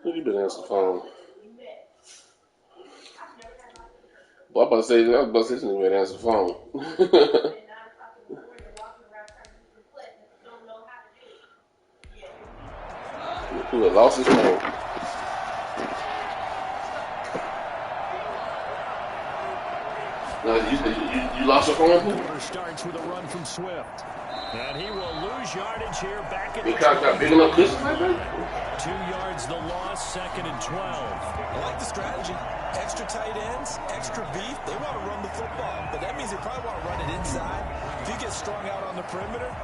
Who you been answering the phone? Well, I was about to say this nigga been answering the phone. Who had lost his phone? No, you lost your phone? Quarter starts with a run from Swift. And he will lose yardage here back at the Big Cock got big enough distance like that? 2 yards the loss, 2nd and 12. I like the strategy. Extra tight ends, extra beef. They want to run the football, but that means they probably want to run it inside. If you get strung out on the perimeter,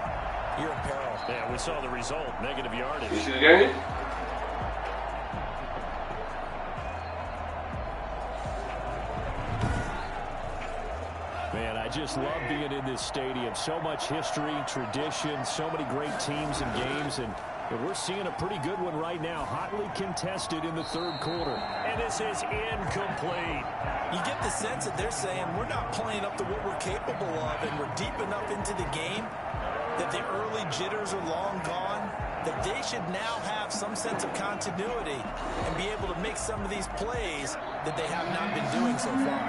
you're in peril. Yeah, we saw the result, negative yardage. You see the game? Man, I just love being in this stadium. So much history, tradition, so many great teams and games, and we're seeing a pretty good one right now. Hotly contested in the 3rd quarter. And this is incomplete. You get the sense that they're saying we're not playing up to what we're capable of, and we're deep enough into the game that the early jitters are long gone, that they should now have some sense of continuity and be able to make some of these plays that they have not been doing so far.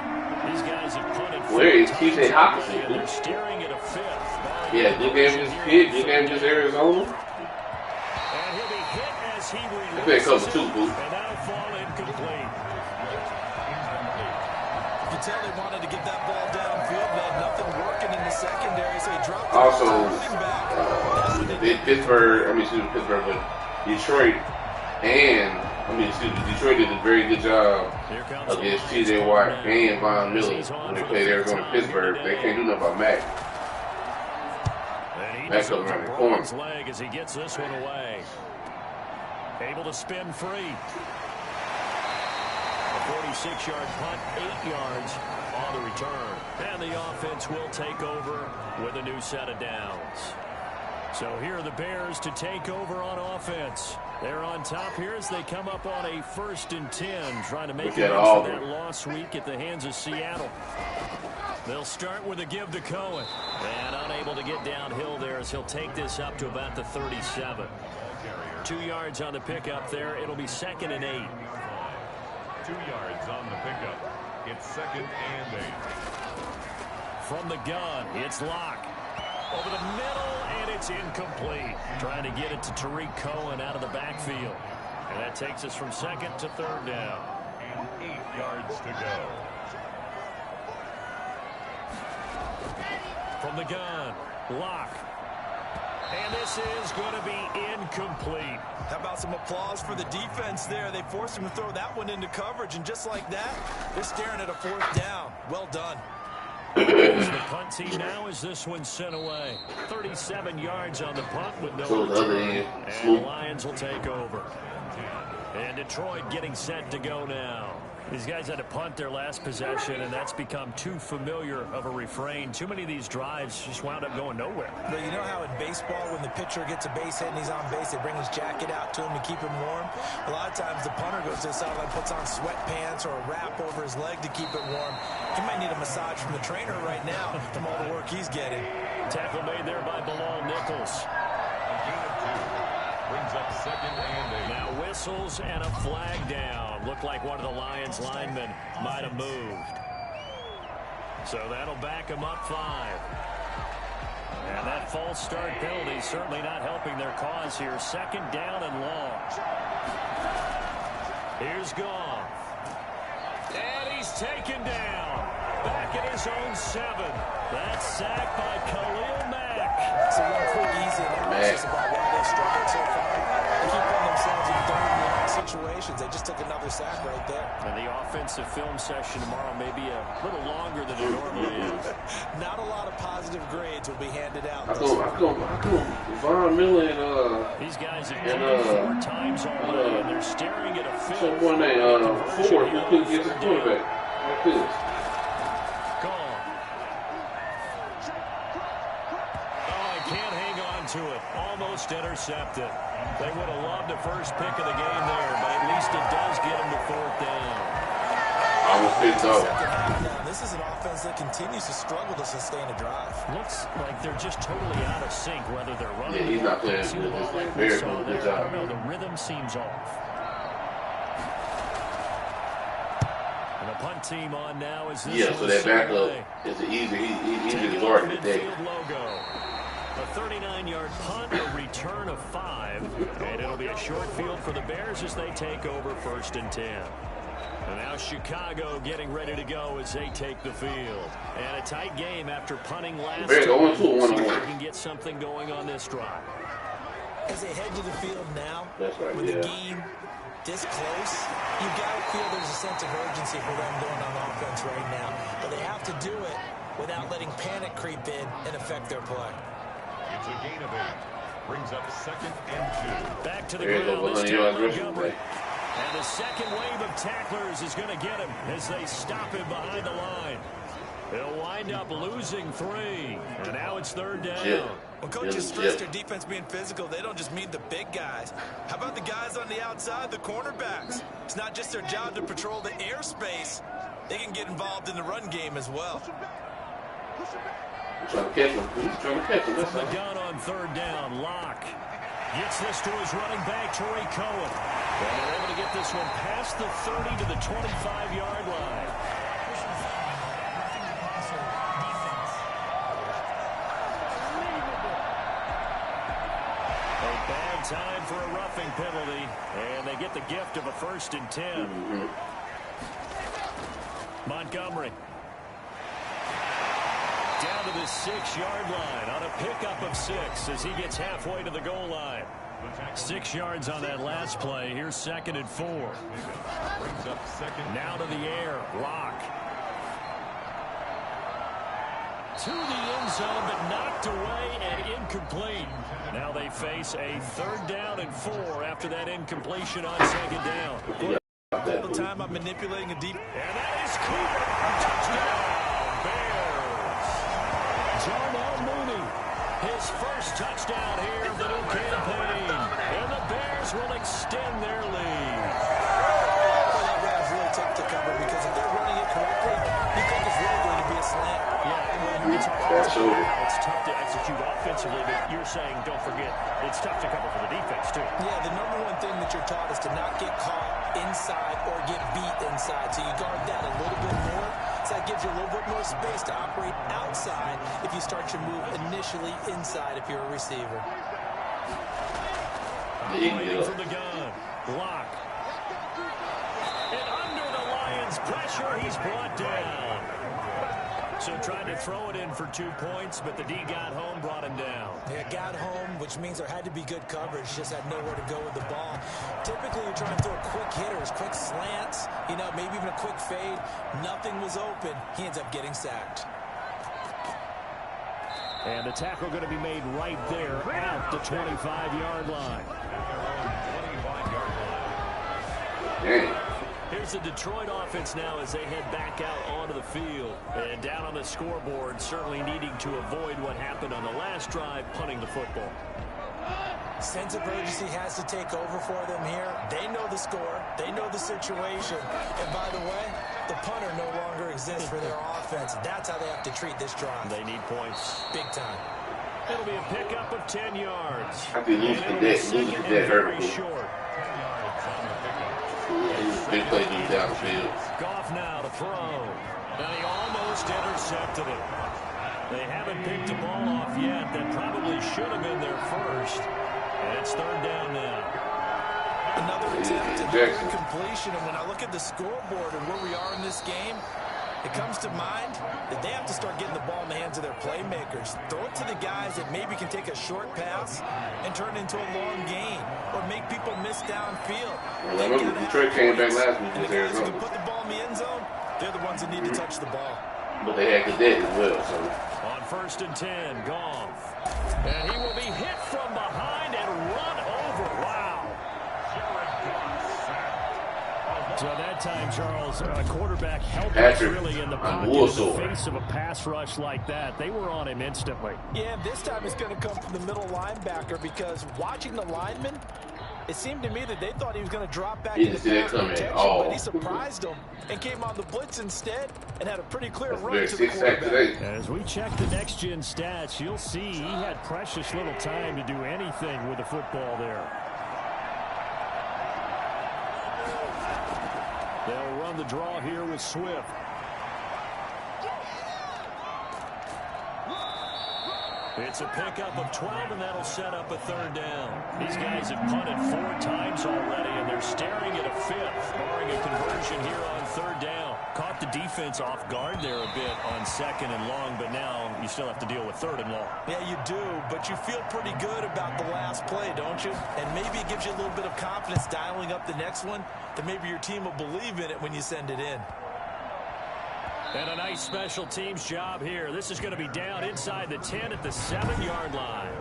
These guys have punted. Where is TJ Hawkinson? And they're staring at a 5th. Yeah, good game just Pitt, good game just Arizona. And he'll be hit as he They play cover 2, boo. and that'll fall incomplete. You can tell they wanted to get that ball downfield. They had nothing working in the secondary, so he dropped it. Also, Pittsburgh, but Detroit Detroit did a very good job against T.J. Watt and Von Miller when they played Arizona Pittsburgh. They can't do nothing about Mac. Mac up around the corner. Leg as he gets this one away. Able to spin free. A 46-yard punt, 8 yards on the return. And the offense will take over with a new set of downs. So here are the Bears to take over on offense. They're on top here as they come up on a 1st and 10, trying to make it up for that lost week at the hands of Seattle. They'll start with a give to Cohen. And unable to get downhill there as he'll take this up to about the 37. 2 yards on the pickup there. It'll be 2nd and 8. 2 yards on the pickup. It's 2nd and 8. From the gun, it's Locke. Over the middle, and it's incomplete. Trying to get it to Tariq Cohen out of the backfield. And that takes us from 2nd to 3rd down. And 8 yards to go. From the gun, Locke. And this is going to be incomplete. How about some applause for the defense there? They forced him to throw that one into coverage, and just like that, they're staring at a 4th down. Well done. The punt team now as this one sent away. 37 yards on the punt with no return. And the Lions will take over. And Detroit getting set to go now. These guys had to punt their last possession, and that's become too familiar of a refrain. Too many of these drives just wound up going nowhere. But you know how in baseball, when the pitcher gets a base hit and he's on base, they bring his jacket out to him to keep him warm? A lot of times the punter goes to the sideline, puts on sweatpants or a wrap over his leg to keep it warm. He might need a massage from the trainer right now from all the work he's getting. Tackle made there by Bilal Nichols. Brings up 2nd and 8. Now whistles and a flag down. Looked like one of the Lions linemen might have moved. So that'll back them up 5. And that false start penalty certainly not helping their cause here. 2nd down and long. Here's Goff. And he's taken down. Back at his own 7. That's sacked by Khalil Mack. So one quick easy analysis about why they struggled so far. They keep putting themselves in third-down situations. They just took another sack right there. And the offensive film session tomorrow may be a little longer than it normally is. Not a lot of positive grades will be handed out. How come Von Miller and these guys have done it 4 times already, and they're staring at a film. someone named Ford who couldn't get the quarterback like this? Gone. Oh, I can't hang on to it. Almost intercepted. They would have loved the first pick of the game there, but at least it does get them to 4th down. Almost picked up. This is an offense that continues to struggle to sustain a drive. Looks like they're just totally out of sync, whether they're running. Yeah, he's not playing See the ball like very we saw good there. job. I don't know, the rhythm seems off. And the punt team on now is this. Yeah, so that backup is easy to guard today. Logo. A 39-yard punt, a return of 5, and it'll be a short field for the Bears as they take over 1st and 10. And now Chicago getting ready to go as they take the field. And a tight game after punting last Bears time. going to See if 1-1. they can get something going on this drive. As they head to the field now, That's right, with yeah. the game this close, you've got to feel there's a sense of urgency for them going on offense right now. But they have to do it without letting panic creep in and affect their play. It's a gain of 8. Brings up 2nd and 2. Back to the There you go, ground. This 100 time yards Montgomery. rushing. And the second wave of tacklers is going to get him as they stop him behind the line. They'll wind up losing 3. And now it's 3rd down. Yeah. When coaches stress their defense being physical, they don't just mean the big guys. How about the guys on the outside, the cornerbacks? It's not just their job to patrol the airspace. They can get involved in the run game as well. He's trying to catch him. That's From the all. gun on 3rd down, Locke gets this to his running back, Torrey Cohen. And they're able to get this one past the 30 to the 25-yard line. A bad time for a roughing penalty, and they get the gift of a 1st and 10. Montgomery. Down to the 6-yard line on a pickup of 6 as he gets halfway to the goal line. 6 yards on that last play. Here's 2nd and 4. Brings up 2nd. Now to the air. Locke. To the end zone, but knocked away and incomplete. Now they face a 3rd down and 4 after that incompletion on 2nd down. All the time I'm manipulating a deep. And that is Cooper. Touchdown, Bears. Jarnell Mooney, his first touchdown here of the new campaign. And the Bears will extend their lead. Well, that round's really tough to cover because if they're running it correctly, you think it's really going to be a slant. Yeah, it's tough to execute offensively, but you're saying, don't forget, it's tough to cover for the defense, too. Yeah, the number one thing that you're taught is to not get caught inside or get beat inside. So you guard that a little bit more. So that gives you a little bit more space to operate outside if you start your move initially inside if you're a receiver. Waiting from the gun. Block. And under the Lions' pressure, he's brought down. So tried to throw it in for 2 points, but the D got home, brought him down. Yeah, got home, which means there had to be good coverage. Just had nowhere to go with the ball. Typically, you're trying to throw quick hitters, quick slants, maybe even a quick fade. Nothing was open. He ends up getting sacked. And the tackle going to be made right there at the 25-yard line. Dang. Here's the Detroit offense now as they head back out onto the field. And down on the scoreboard, certainly needing to avoid what happened on the last drive, punting the football. Sense of urgency has to take over for them here. They know the score. They know the situation. And by the way, the punter no longer exists for their offense. That's how they have to treat this drive. They need points. Big time. It'll be a pickup of 10 yards. I think losing to that hurt me. Short. Yeah, he's a big play deep downfield. Goff now to throw. And he almost intercepted it. They haven't picked the ball off yet. That probably should have been their first. And it's third down now. Another attempt at another completion. And when I look at the scoreboard and where we are in this game, it comes to mind that they have to start getting the ball in the hands of their playmakers. Throw it to the guys that maybe can take a short pass and turn it into a long gain or make people miss downfield. Well, I remember Detroit came back last week and with the guys who Arizona. can put the ball in the end zone, they're the ones that need to touch the ball. But they had Cadet as well, so. On 1st and 10, Goff. And he will be hit from behind and run over. Wow. So that time, Charles, quarterback helpless really in the pocket in the face of a pass rush like that. They were on him instantly. Yeah, this time it's going to come from the middle linebacker because watching the lineman, it seemed to me that they thought he was going to drop back into pass protection, but he surprised them and came on the blitz instead and had a pretty clear run to the quarterback. As we check the next-gen stats, you'll see he had precious little time to do anything with the football there. They'll run the draw here with Swift. It's a pickup of 12, and that'll set up a third down. These guys have punted 4 times already, and they're staring at a 5th, barring a conversion here on third down. Caught the defense off guard there a bit on 2nd and long, but now you still have to deal with 3rd and long. Yeah, you do, but you feel pretty good about the last play, don't you? And maybe it gives you a little bit of confidence dialing up the next one, that maybe your team will believe in it when you send it in. And a nice special teams job here. This is going to be down inside the 10 at the 7-yard line.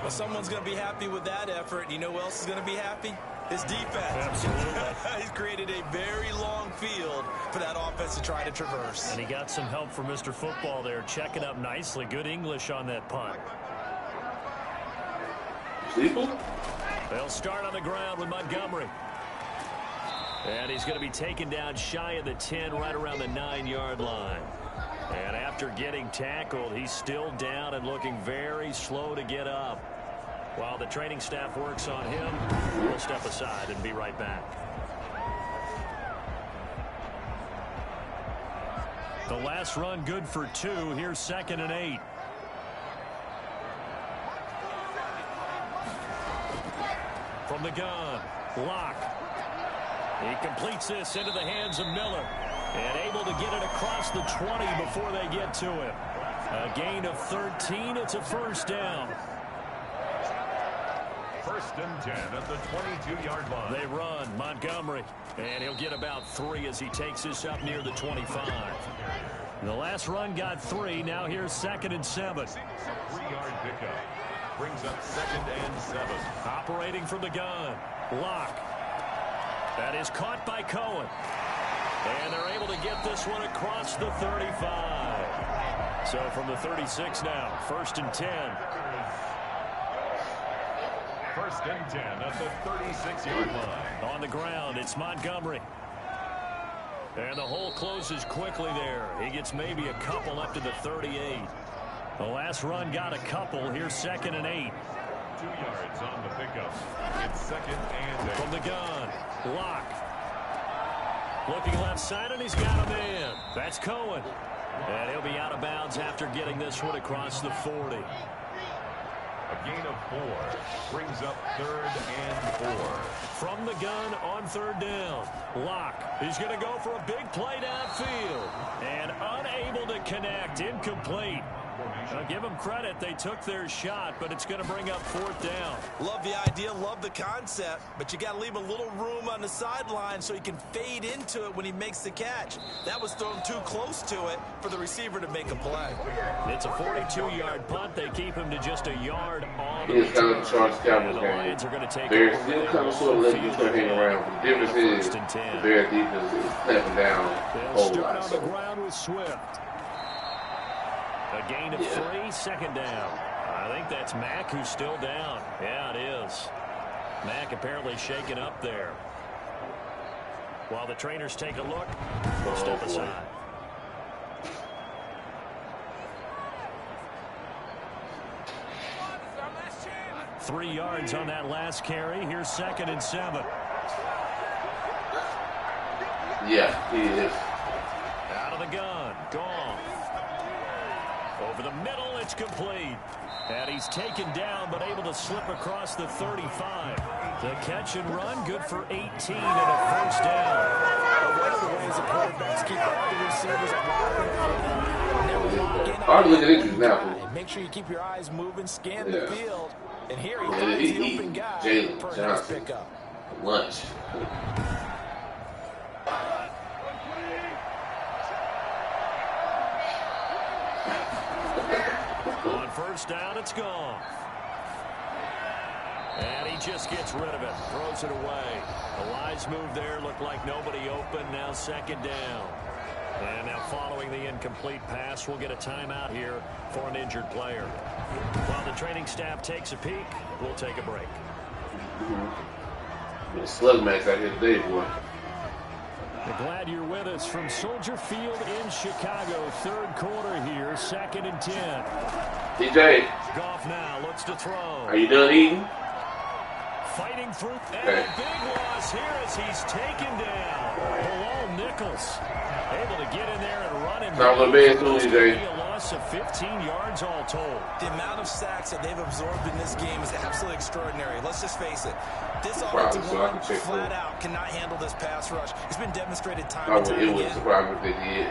Well, someone's going to be happy with that effort. You know who else is going to be happy? His defense. Absolutely. He's created a very long field for that offense to try to traverse. And he got some help from Mr. Football there, checking up nicely. Good English on that punt. They'll start on the ground with Montgomery. And he's going to be taken down shy of the 10, right around the 9-yard line. And after getting tackled, he's still down and looking very slow to get up. While the training staff works on him, we'll step aside and be right back. The last run good for 2. Here's 2nd and 8. From the gun, Locke. He completes this into the hands of Miller. And able to get it across the 20 before they get to him. A gain of 13. It's a first down. 1st and 10 at the 22-yard line. They run Montgomery. And he'll get about 3 as he takes this up near the 25. The last run got 3. Now here's 2nd and 7. A 3-yard pickup. Brings up 2nd and 7. Operating from the gun. Locke. That is caught by Cohen. And they're able to get this one across the 35. So from the 36 now, 1st and 10. 1st and 10 at the 36-yard line. On the ground, it's Montgomery. And the hole closes quickly there. He gets maybe a couple up to the 38. The last run got a couple. Here's 2nd and 8. 2 yards on the pickup. It's 2nd and 8. From the gun, Locke. Looking left side, and he's got a man. That's Cohen. And he'll be out of bounds after getting this one across the 40. A gain of 4 brings up 3rd and 4. From the gun on 3rd down. Locke. He's going to go for a big play downfield. And unable to connect. Incomplete. I'll give them credit. They took their shot, but it's going to bring up 4th down. Love the idea, love the concept, but you got to leave a little room on the sideline so he can fade into it when he makes the catch. That was thrown too close to it for the receiver to make a play. It's a 42-yard punt. They keep him to just a yard on the It's kind of the Charles Cowboys game. Lions are going to take Bears still kind of sort of let you start hanging around. The difference is the Bears defense is clamping down a whole start lot. on the ground with Swift. A gain of 3, 2nd down. I think that's Mack who's still down. Yeah, it is. Mack apparently shaken up there. While the trainers take a look, we'll step aside. 3 yards on that last carry. Here's 2nd and 7. Yeah, he is. Out of the gun. Gone. Over the middle, it's complete. And he's taken down, but able to slip across the 35. The catch and run, good for 18 and a first down. One of the ways the quarterbacks keep all the receivers Hard to look at injuries now. Make sure you keep your eyes moving, scan Yeah. the field. And here he Yeah, finds he- the open guy. Jalen For a nice Johnson. pickup. Lunch. On first down, it's gone. And he just gets rid of it. Throws it away. A wise move there. Looked like nobody open. Now 2nd down. And now following the incomplete pass, we'll get a timeout here for an injured player. While the training staff takes a peek, we'll take a break. A slug match out here today, boy. We're glad you're with us from Soldier Field in Chicago. 3rd quarter here, 2nd and 10. DJ, Goff now looks to throw. are you done eating? Fighting through. And Okay. a big loss here as he's taken down. Bilal Nichols able to get in there and run him. Time for bed soon, It's DJ. gonna be a loss of 15 yards all told. The amount of sacks that they've absorbed in this game is absolutely extraordinary. Let's just face it. This Surprised, offensive so I line can check flat for it. out cannot handle this pass rush. It's been demonstrated time I and would, time it was again. surprising if they did.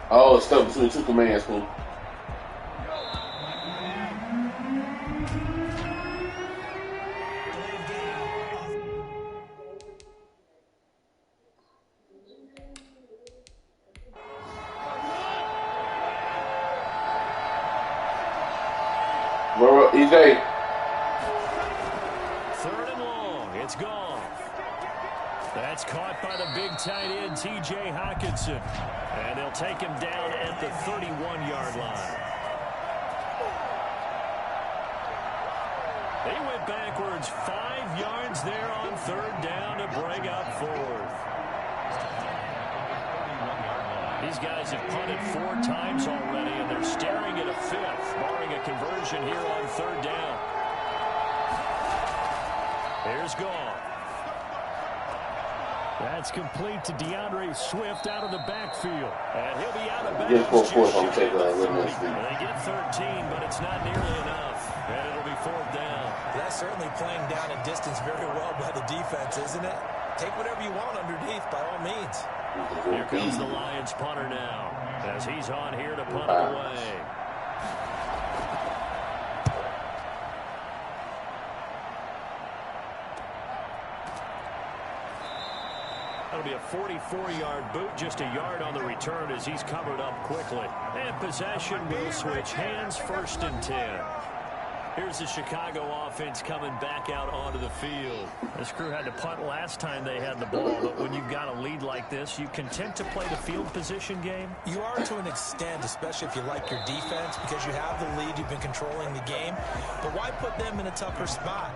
Oh, it's stuck between 2 commands, fool. Well, EJ. 3rd and long. It's gone. That's caught by the big tight end, T.J. Hawkinson. And they'll take him down at the 31-yard line. They went backwards 5 yards there on 3rd down to bring up 4th. These guys have punted 4 times already, and they're staring at a 5th, barring a conversion here on 3rd down. Here's Goff. That's complete to DeAndre Swift out of the backfield. And he'll be out of bounds. Get 4-4, I'm taking a little Well, bit. they get 13, but it's not nearly enough. And it'll be 4th down. That's certainly playing down a distance very well by the defense, isn't it? Take whatever you want underneath, by all means. Here comes the Lions punter now, as he's on here to punt it away. That'll be a 44-yard boot, just a yard on the return as he's covered up quickly. And possession will switch hands, 1st and 10. Here's the Chicago offense coming back out onto the field. This crew had to punt last time they had the ball, but when you've got a lead like this, you content to play the field position game? You are to an extent, especially if you like your defense, because you have the lead, you've been controlling the game. But why put them in a tougher spot?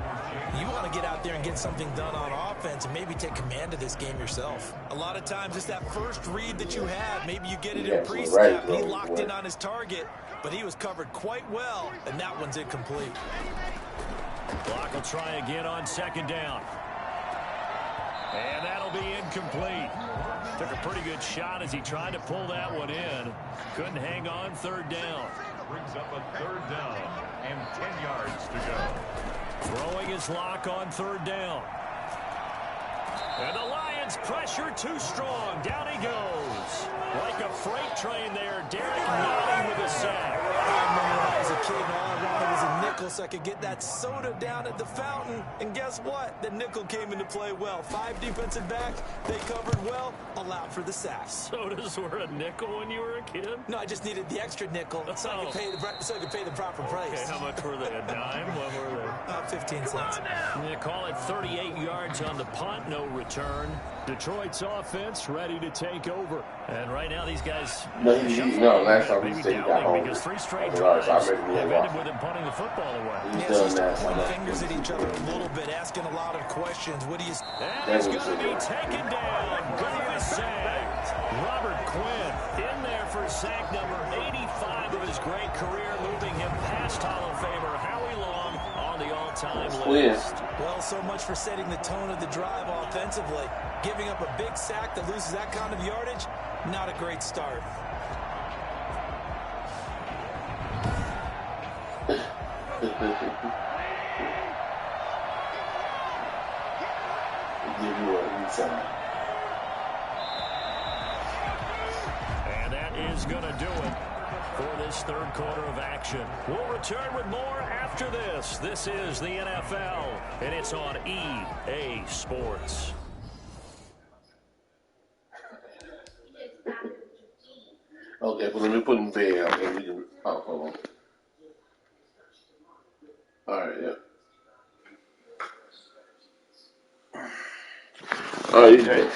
You want to get out there and get something done on offense and maybe take command of this game yourself. A lot of times it's that first read that you have. Maybe you get it in pre-snap. He locked in on his target, but he was covered quite well, and that one's incomplete. Clock will try again on 2nd down. And that'll be incomplete. Took a pretty good shot as he tried to pull that one in. Couldn't hang on 3rd down. Brings up a 3rd down and 10 yards to go. Throwing his lock on 3rd down. And the Lions Against pressure, too strong. Down he goes. Like a freight train there. Derek nodding with a sack. I remember when I was a kid and all I wanted was a nickel so I could get that soda down at the fountain. And guess what? The nickel came into play well. 5 defensive backs, they covered well, allowed for the sacks. Sodas were a nickel when you were a kid? No, I just needed the extra nickel so I could pay the proper price. Okay, how much were they? A dime? What were they? 15 cents. Yeah, call it 38 yards on the punt, no return. Detroit's offense ready to take over. And right now these guys... No, last time he said he got home. Because 3 straight drives have ended with him punting the football away. He's Yes, done that. pointing fingers at each other a little bit, asking a lot of questions. What do you... And he's going to be taken down. Going to be sacked. Robert Quinn in there for sack number 85 of his great career, moving him past Hall of Famer Howie Long on the all-time list. Well, so much for setting the tone of the drive offensively. Giving up a big sack that loses that kind of yardage, not a great start. And that is going to do it for this third quarter of action. We'll return with more after this. This is the NFL, and it's on EA Sports. Okay, well, let me put in bed. Okay, we can. Oh, hold on. All right, yeah. All right, okay.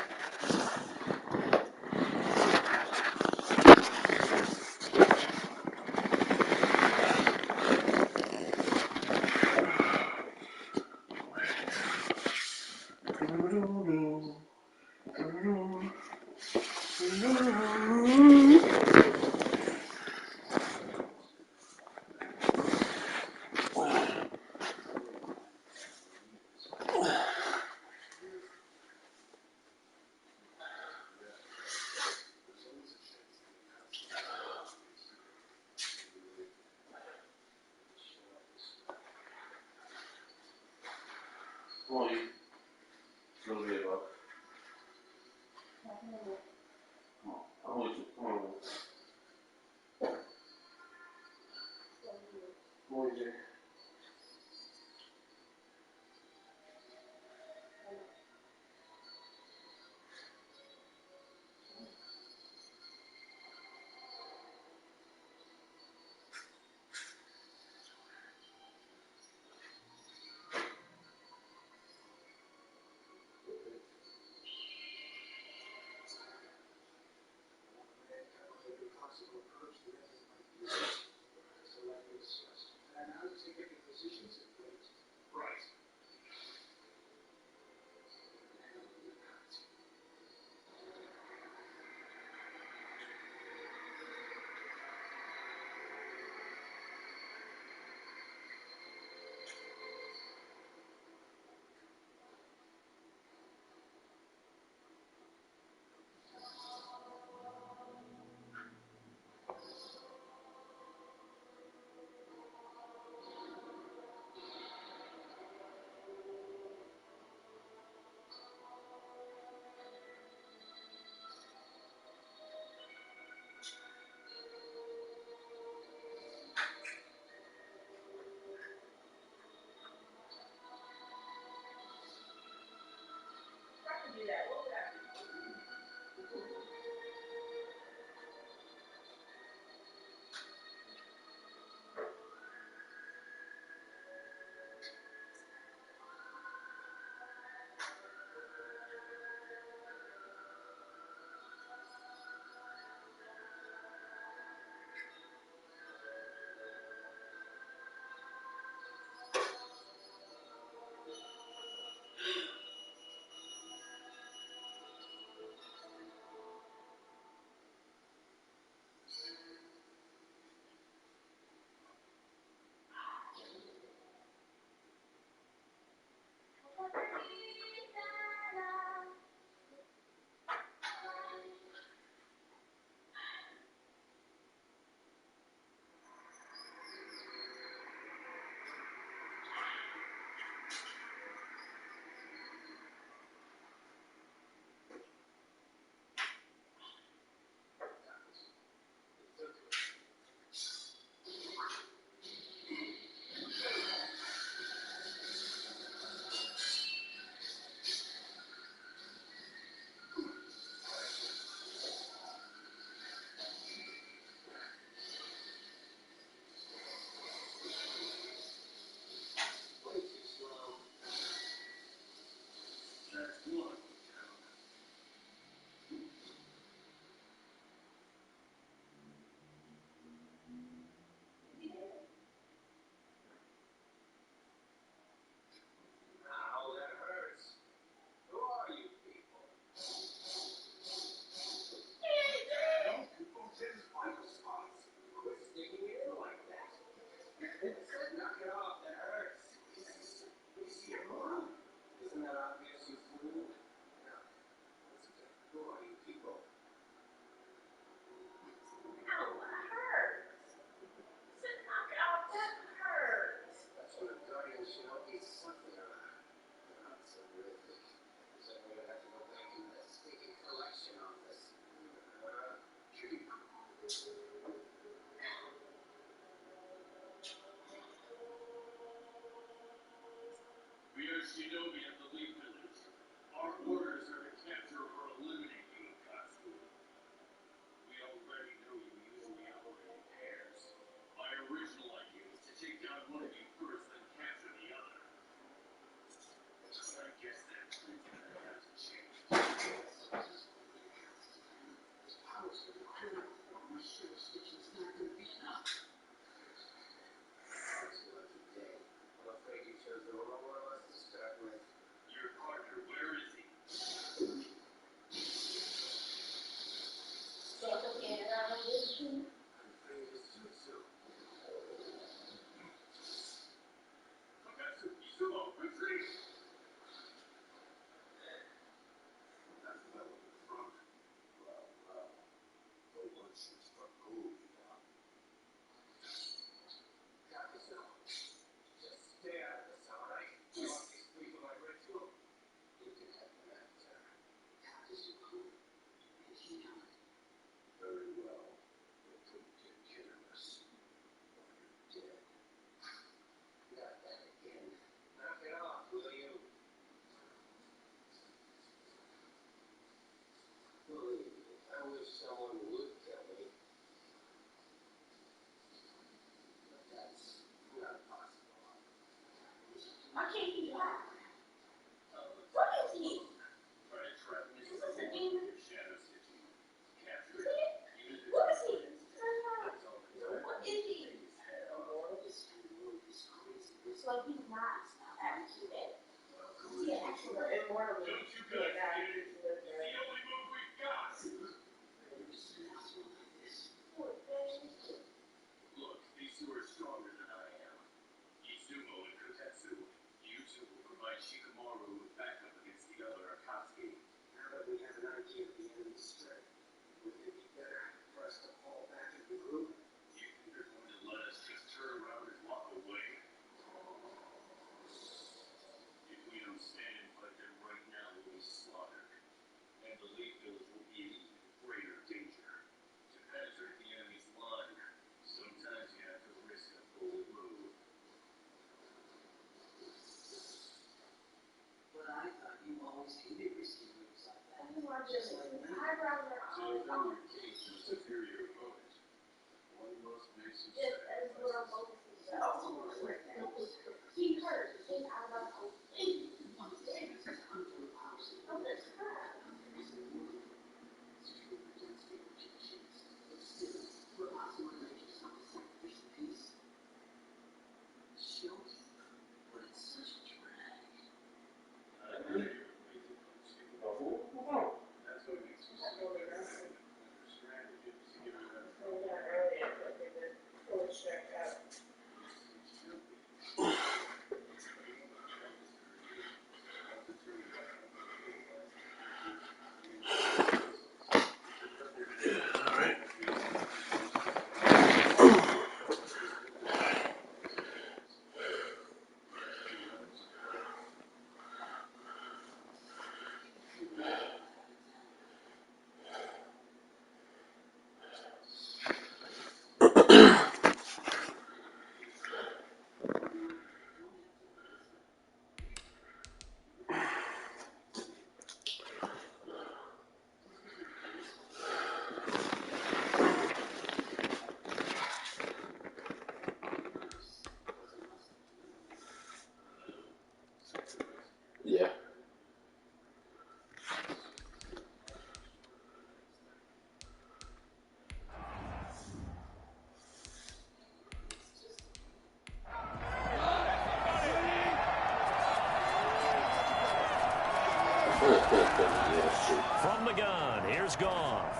that's true. From the gun, here's Goff.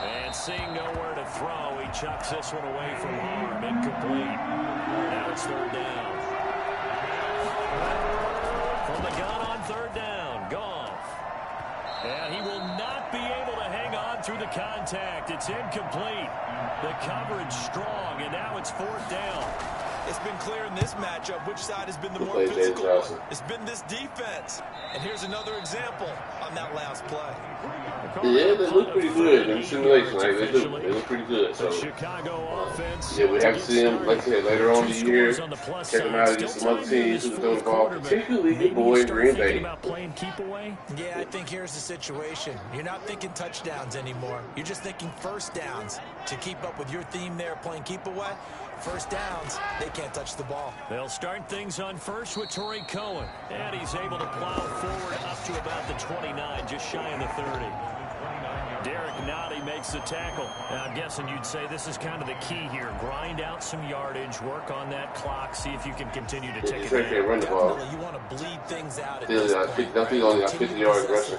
And seeing nowhere to throw, he chucks this one away from harm. Incomplete. Now it's third down. From the gun on third down, Goff. And he will not be able to hang on through the contact. It's incomplete. The coverage strong, and now it's fourth down. It's been clear in this matchup which side has been the more physical one. It's been this defense. And here's another example on that last play. Yeah, they look pretty good in the simulation. Like, they look pretty good. So, yeah, we have to see them, like I said, later on in the year. Check them out against some other teams who can throw the ball, particularly the boy Green Bay. Yeah, I think here's the situation. You're not thinking touchdowns anymore. You're just thinking first downs. To keep up with your theme there, playing keep away, first downs, they can't touch the ball. They'll start things on first with Torrey Cohen. And he's able to plow forward up to about the 29, just shy of the 30. Derek Nottie makes the tackle. Now, I'm guessing you'd say this is kind of the key here. Grind out some yardage, work on that clock, see if you can continue to take it down. Run the ball. You want to bleed things out at this point. I think only got 50 yards rushing.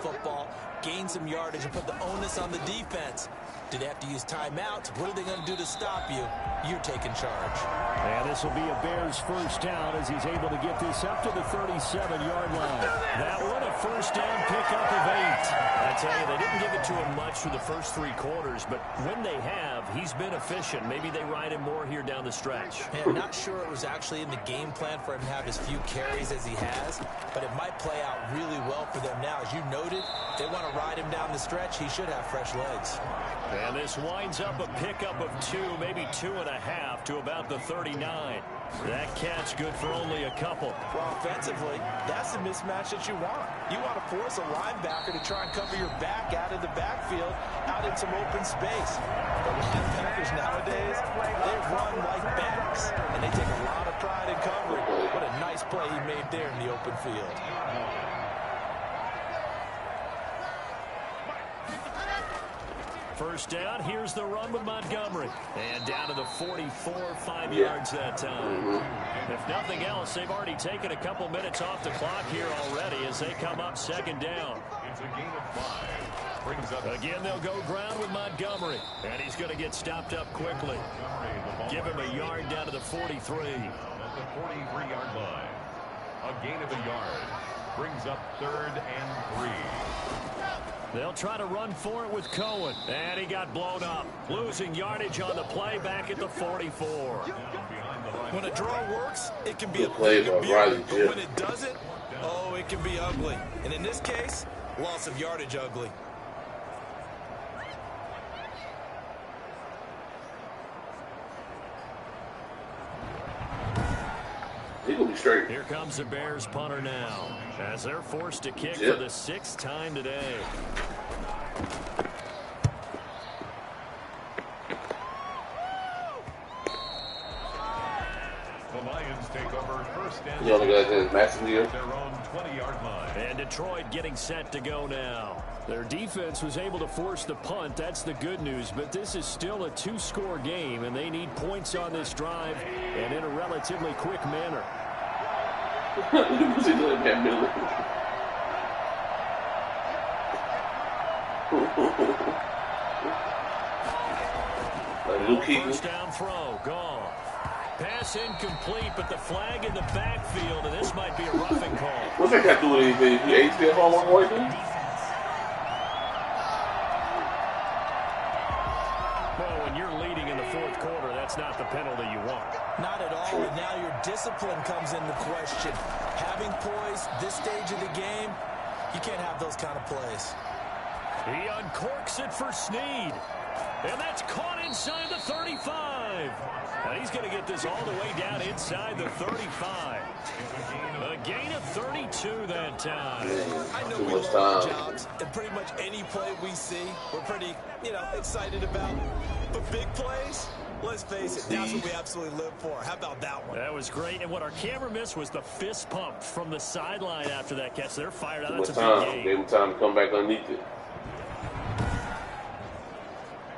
Gain some yardage and put the onus on the defense. Do they have to use timeouts? What are they going to do to stop you? You're taking charge. And this will be a Bears first down as he's able to get this up to the 37-yard line. That one a first down pickup of 8. I tell you, they didn't give it to him much for the first 3 quarters, but when they have, he's been efficient. Maybe they ride him more here down the stretch. I'm not sure it was actually in the game plan for him to have as few carries as he has, but it might play out really well for them now. As you noted, if they want to ride him down the stretch, he should have fresh legs. And this winds up a pickup of 2, maybe 2.5 to about the 39. That catch good for only a couple. Well, offensively, that's the mismatch that you want. You want to force a linebacker to try and cover your back out of the backfield, out in some open space. But linebackers nowadays, they run like backs, and they take a lot of pride in covering. What a nice play he made there in the open field. First down, here's the run with Montgomery. And down to the 44, 5 yards that time. If nothing else, they've already taken a couple minutes off the clock here already as they come up second down. It's a gain of 5. Brings up again, they'll go ground with Montgomery. And he's going to get stopped up quickly. Give him a yard down to the 43. At the 43-yard line. A gain of a yard. Brings up 3rd and 3. They'll try to run for it with Cohen. And he got blown up. Losing yardage on the play back at the 44. When a draw works, it can be a thing of beauty. But when it doesn't, oh, it can be ugly. And in this case, loss of yardage ugly. He gonna be straight. Here comes the Bears punter now as they're forced to kick for the 6th time today. The Lions take over first and You only got that massive deal. their own 20-yard line. And Detroit getting set to go now. Their defense was able to force the punt. That's the good news. But this is still a 2-score game, and they need points on this drive and in a relatively quick manner. What's he doing that middle? First down throw, gone. Pass incomplete, but the flag in the backfield, and this might be a roughing call. What's that got to do with anything? He ACL on one way through? Well, when you're leading in the 4th quarter, that's not the penalty you want. Not at all, and now your discipline comes into question. Having poise this stage of the game, you can't have those kind of plays. He uncorks it for Snead. And that's caught inside the 35. And he's going to get this all the way down inside the 35. A gain of 32 that time. I know we love our jobs, and pretty much any play we see, we're pretty, excited about. But big plays, let's face it, that's what we absolutely live for. How about that one? That was great. And what our camera missed was the fist pump from the sideline after that catch. They're fired out. It's a big game. Gave him time to come back underneath it.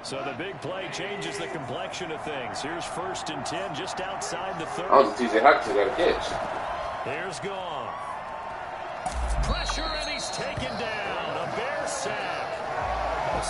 So the big play changes the complexion of things. Here's 1st and 10 just outside the 30. I was TJ Hawkins got a catch. Here's Goff. Pressure, and he's taken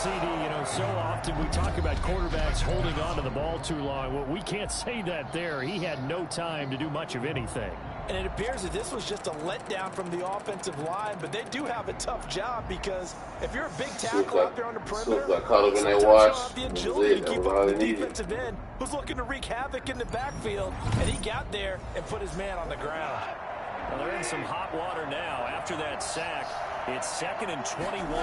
CD, you know, so often we talk about quarterbacks holding on to the ball too long. Well, we can't say that there. He had no time to do much of anything. And it appears that this was just a letdown from the offensive line, but they do have a tough job because if you're a big tackle out there on the perimeter, got caught up in that sometimes you watch. don't have the agility to keep up with the defensive end who's looking to wreak havoc in the backfield, and he got there and put his man on the ground. Well, they're in some hot water now. After that sack, it's 2nd and 21.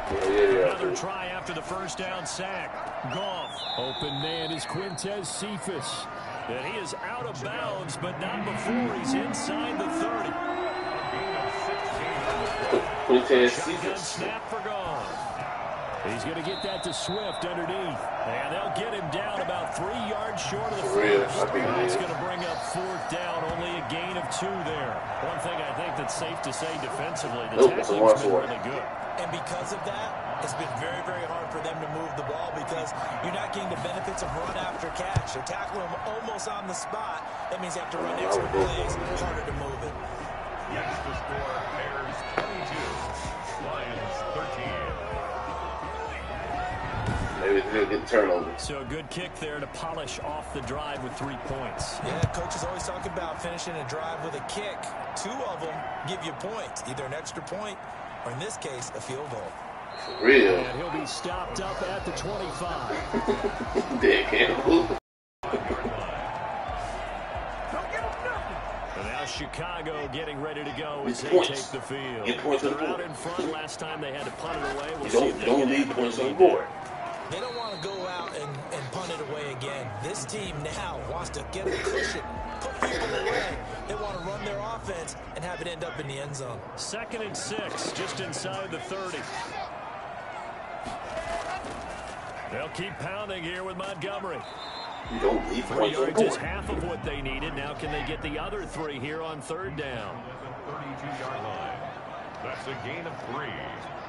Another try after the first down sack. Goff. Open man is Quintez Cephas. And he is out of bounds, but not before he's inside the 30. Quintez Shotgun Cephas. snap for Goff. He's going to get that to Swift underneath. And they'll get him down about 3 yards short of the first. That's going to bring up 4th down, only a gain of 2 there. One thing I think that's safe to say defensively, the tackling's been really good. And because of that, it's been very, very hard for them to move the ball because you're not getting the benefits of run after catch. They're tackling them almost on the spot. That means you have to run extra plays, harder to move it. Yes, the score, Bears 22, Lions 13. Maybe they'll get the turnover. So a good kick there to polish off the drive with 3 points. Yeah, coach is always talking about finishing a drive with a kick. 2 of them give you points, either an extra point or, in this case, a field goal. For real. And he'll be stopped up at the 25. Dan Campbell. And now Chicago getting ready to go as they take the field. They're out in front. Last time they had to punt it away. We'll see if they don't leave points on the board. They don't want to go out and punt it away again. This team now wants to get a cushion, put people away. They want to run their offense and have it end up in the end zone. 2nd and 6, just inside the 30. They'll keep pounding here with Montgomery. You don't leave 3 points on the yards is board. half of what they needed. Now can they get the other 3 here on 3rd down? At the 32-yard line. That's a gain of 3.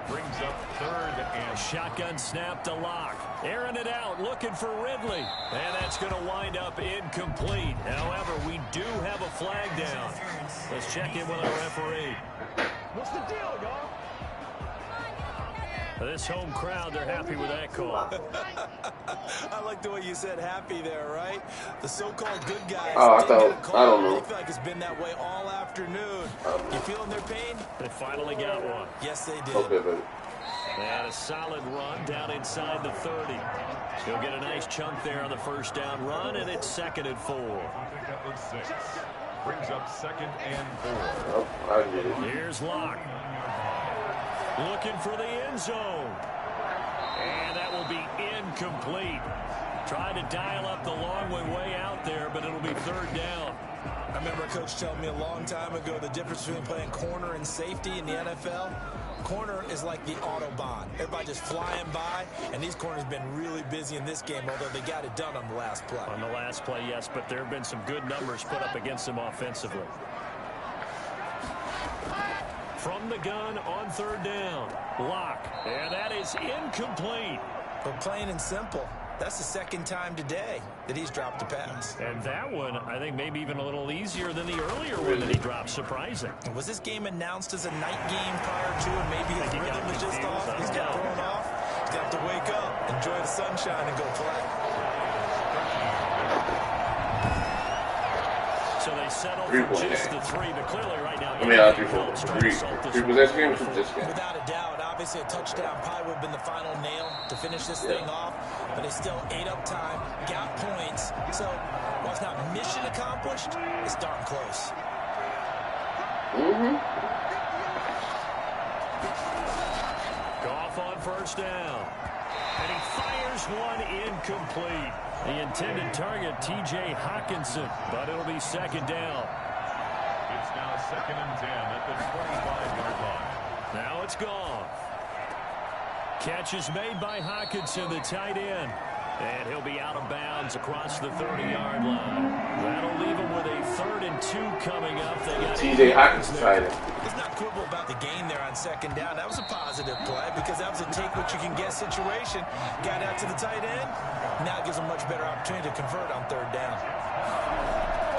Brings up 3rd and Shotgun snap to Lock. Airing it out, looking for Ridley. And that's going to wind up incomplete. However, we do have a flag down. Let's check in with our referee. What's the deal, Goff? This home crowd, they're happy with that call. I like the way you said happy there, right? The so-called good guys. Oh, didn't get a call. I don't know. They feel like it's been that way all afternoon. You feeling their pain? They finally got one. Yes, they did. Okay, baby. They had a solid run down inside the 30. He'll get a nice chunk there on the first down run, and it's 2nd and 4. that was 6. Brings up 2nd and 4. Oh, I get it. Here's Lock. Looking for the end zone. And that will be incomplete. Tried to dial up the long way out there, but it'll be 3rd down. I remember a coach telling me a long time ago the difference between playing corner and safety in the NFL. Corner is like the Autobahn. Everybody just flying by, and these corners have been really busy in this game, although they got it done on the last play. On the last play, yes, but there have been some good numbers put up against them offensively. From the gun on 3rd down. Lock. And that is incomplete. But plain and simple, that's the 2nd time today that he's dropped a pass. And that one, I think, maybe even a little easier than the earlier one that he dropped. Surprising. Was this game announced as a night game prior to, and maybe his rhythm was just off? He's got thrown off. He's got to wake up, enjoy the sunshine, and go play. So they settle for just the 3, but clearly right now. I mean, I think for 3 possession game or 2 possession game? Without a doubt, obviously a touchdown probably would have been the final nail to finish this thing off, but they still ate up time, got points. So while it's not mission accomplished, it's darn close. Goff on 1st down. And he fires one incomplete. The intended target, T.J. Hawkinson, but it'll be 2nd down. It's now 2nd and 10 at the 25-yard line. Now it's Goff. Catch is made by Hawkinson, the tight end. And he'll be out of bounds across the 30-yard line. That'll leave him with a 3rd and 2 coming up. They got T.J. Hawkinson tight end. Let's not quibble about the gain there on 2nd down. That was a positive play because that was a take-what-you-can-get situation. Got out to the tight end. Now it gives them much better opportunity to convert on 3rd down.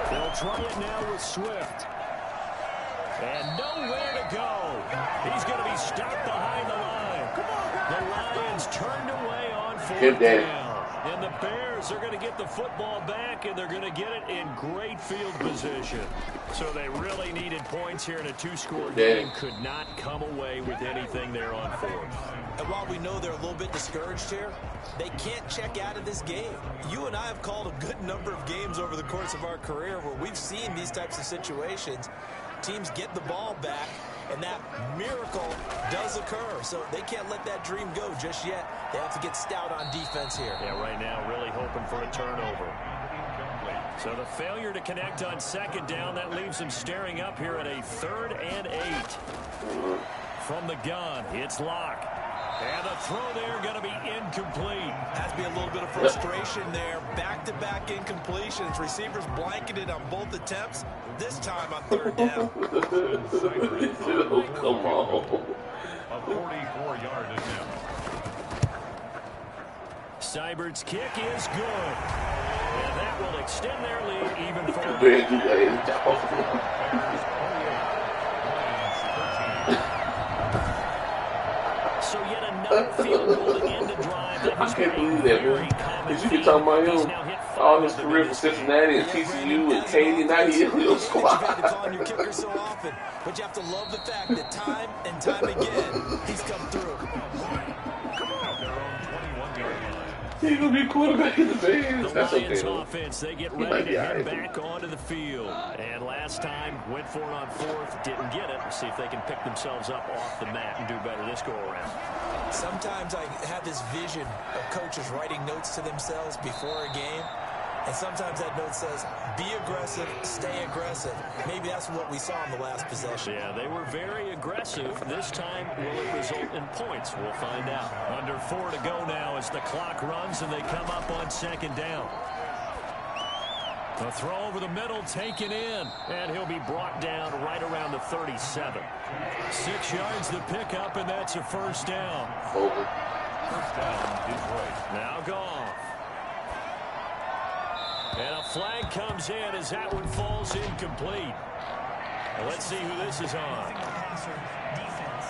They'll try it now with Swift. And nowhere to go. He's going to be stopped behind the line. Come on, guys. The Lions turned away on fourth Good day. down. And the Bears are going to get the football back, and they're going to get it in great field position. So they really needed points here in a two-score game. Could not come away with anything there on fourth. And while we know they're a little bit discouraged here, they can't check out of this game. You and I have called a good number of games over the course of our career where we've seen these types of situations. Teams get the ball back, and that miracle does occur. So they can't let that dream go just yet. They have to get stout on defense here. Yeah, right now really hoping for a turnover. So the failure to connect on second down, that leaves them staring up here at a 3rd and 8. From the gun, it's Locke. And the throw there going to be incomplete. Has to be a little bit of frustration there. Back-to-back incompletions. Receivers blanketed on both attempts. This time on 3rd down. Come on. A 44-yard attempt. Seibert's kick is good. And that will extend their lead even further. So yet another field goal to end the drive. I can't believe that, man. As you can talk about him, all his career for Cincinnati and TCU and Katy, now he's in the squad. You've had to call on your kicker so often, but you have to love the fact that time and time again, he's come through. He's going to be quarterback in the Bears. The That's Lions okay, offense, they get ready to head back onto the field. And last time, went for it on fourth, didn't get it. We'll see if they can pick themselves up off the mat and do better this go-around. Sometimes I have this vision of coaches writing notes to themselves before a game. And sometimes that note says, be aggressive, stay aggressive. Maybe that's what we saw in the last possession. Yeah, they were very aggressive. This time, will it result in points? We'll find out. Under 4 to go now as the clock runs and they come up on second down. The throw over the middle taken in. And he'll be brought down right around the 37. 6 yards the pickup, and that's a first down. Over. First down, Detroit. Now Goff. And a flag comes in as that one falls incomplete. Well, let's see who this is on. Passer defense.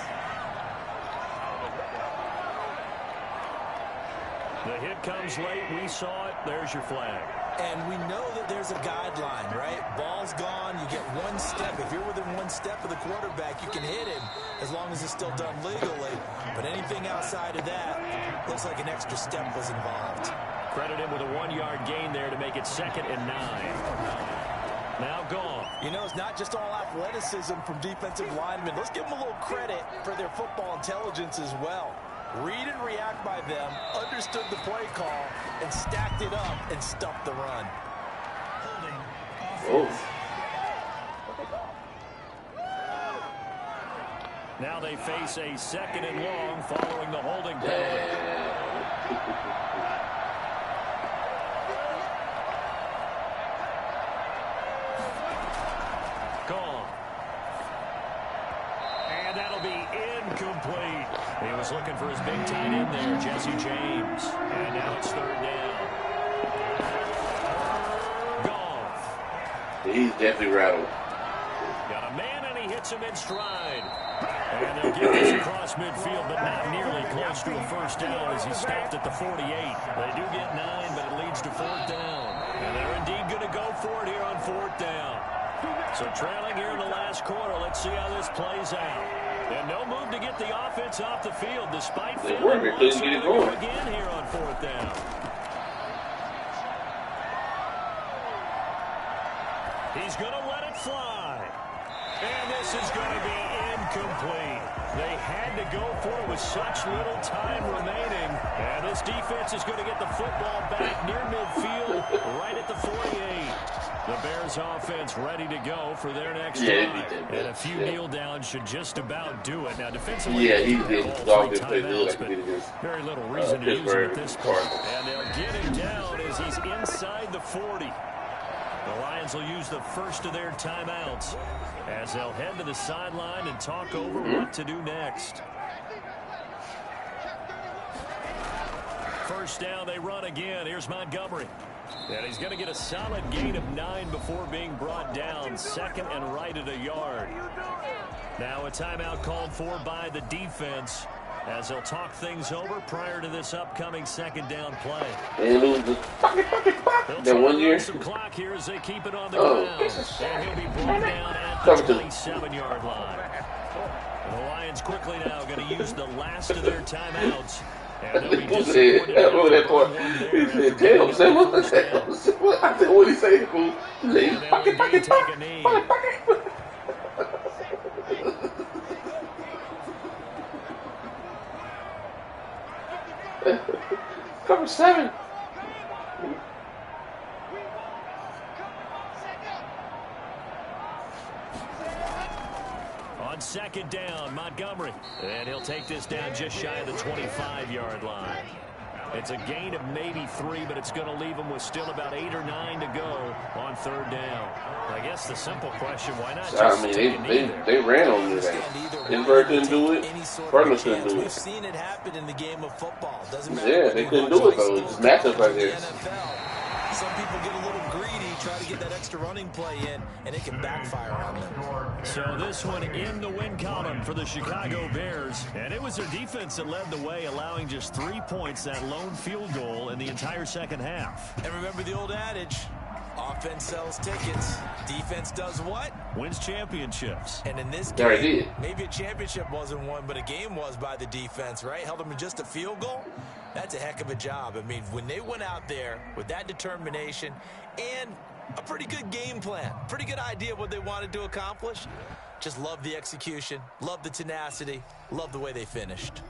The hit comes late. We saw it. There's your flag. And we know that there's a guideline, right? Ball's gone. You get 1 step. If you're within 1 step of the quarterback, you can hit him as long as it's still done legally. But anything outside of that, looks like an extra step was involved. Credit him with a 1-yard gain there to make it 2nd and 9. Now Goff. You know, it's not just all athleticism from defensive linemen. Let's give them a little credit for their football intelligence as well. Read and react by them, understood the play call, and stacked it up and stuffed the run. Holding. Oh. Now they face a 2nd and long following the holding penalty. And that'll be incomplete. He was looking for his big tight end there, Jesse James. And now it's 3rd down. Goff. He's definitely rattled. Got a man, and he hits him in stride. And they'll get this across midfield, but not nearly close to a first down as he stopped at the 48. They do get 9, but it leads to 4th down. And they're indeed going to go for it here on 4th down. So trailing here in the last quarter, let's see how this plays out. And no move to get the offense off the field, despite They were, they couldn't get it going. Again here on 4th down. He's going to let it fly. And this is going to be incomplete. They had to go for it with such little time remaining. And this defense is going to get the football back near midfield, right at the 48. The Bears offense ready to go for their next drive. And a few kneel downs should just about do it. Now defensively, he did. Dog didn't play good like he did against very little reason to use him at this point. And they'll get him down as he's inside the 40. The Lions will use the first of their timeouts as they'll head to the sideline and talk over what to do next. First down, they run again. Here's Montgomery. And he's going to get a solid gain of 9 before being brought down. 2nd and right at a yard. Now a timeout called for by the defense. as they'll talk things over prior to this upcoming second down play. And lose the They'll that try one to year. run some clock here as they keep it on the Oh, ground. And he'll be brought down at the 27-yard line. And the Lions quickly now going to use the last of their timeouts. And they'll be disappointed I remember that part. He said, "Damn, Sam, what's that?" I said, "What did he say, fool?" He said, And they'll indeed take a knee. Cover 7. On second down, Montgomery. And he'll take this down just shy of the 25-yard line. It's a gain of maybe 3, but it's going to leave them with still about 8 or 9 to go on third down. I guess the simple question, why not just take a knee there? They ran on me there. Denver couldn't do it. Cardinals couldn't do We've it. seen it happen in the game of football. Doesn't matter. Yeah, they couldn't do it, though. It's just matchup like this. Some people get a little greedy, try to get that extra running play in, and it can backfire on them. So this one in the win column for the Chicago Bears. And it was their defense that led the way, allowing just 3 points, that lone field goal in the entire second half. And remember the old adage, offense sells tickets, defense does what? Wins championships. And in this There game, he did. maybe a championship wasn't won, but a game was by the defense, right? Held them to just a field goal. That's a heck of a job. I mean, when they went out there with that determination and a pretty good game plan, pretty good idea of what they wanted to accomplish, just love the execution, love the tenacity, love the way they finished.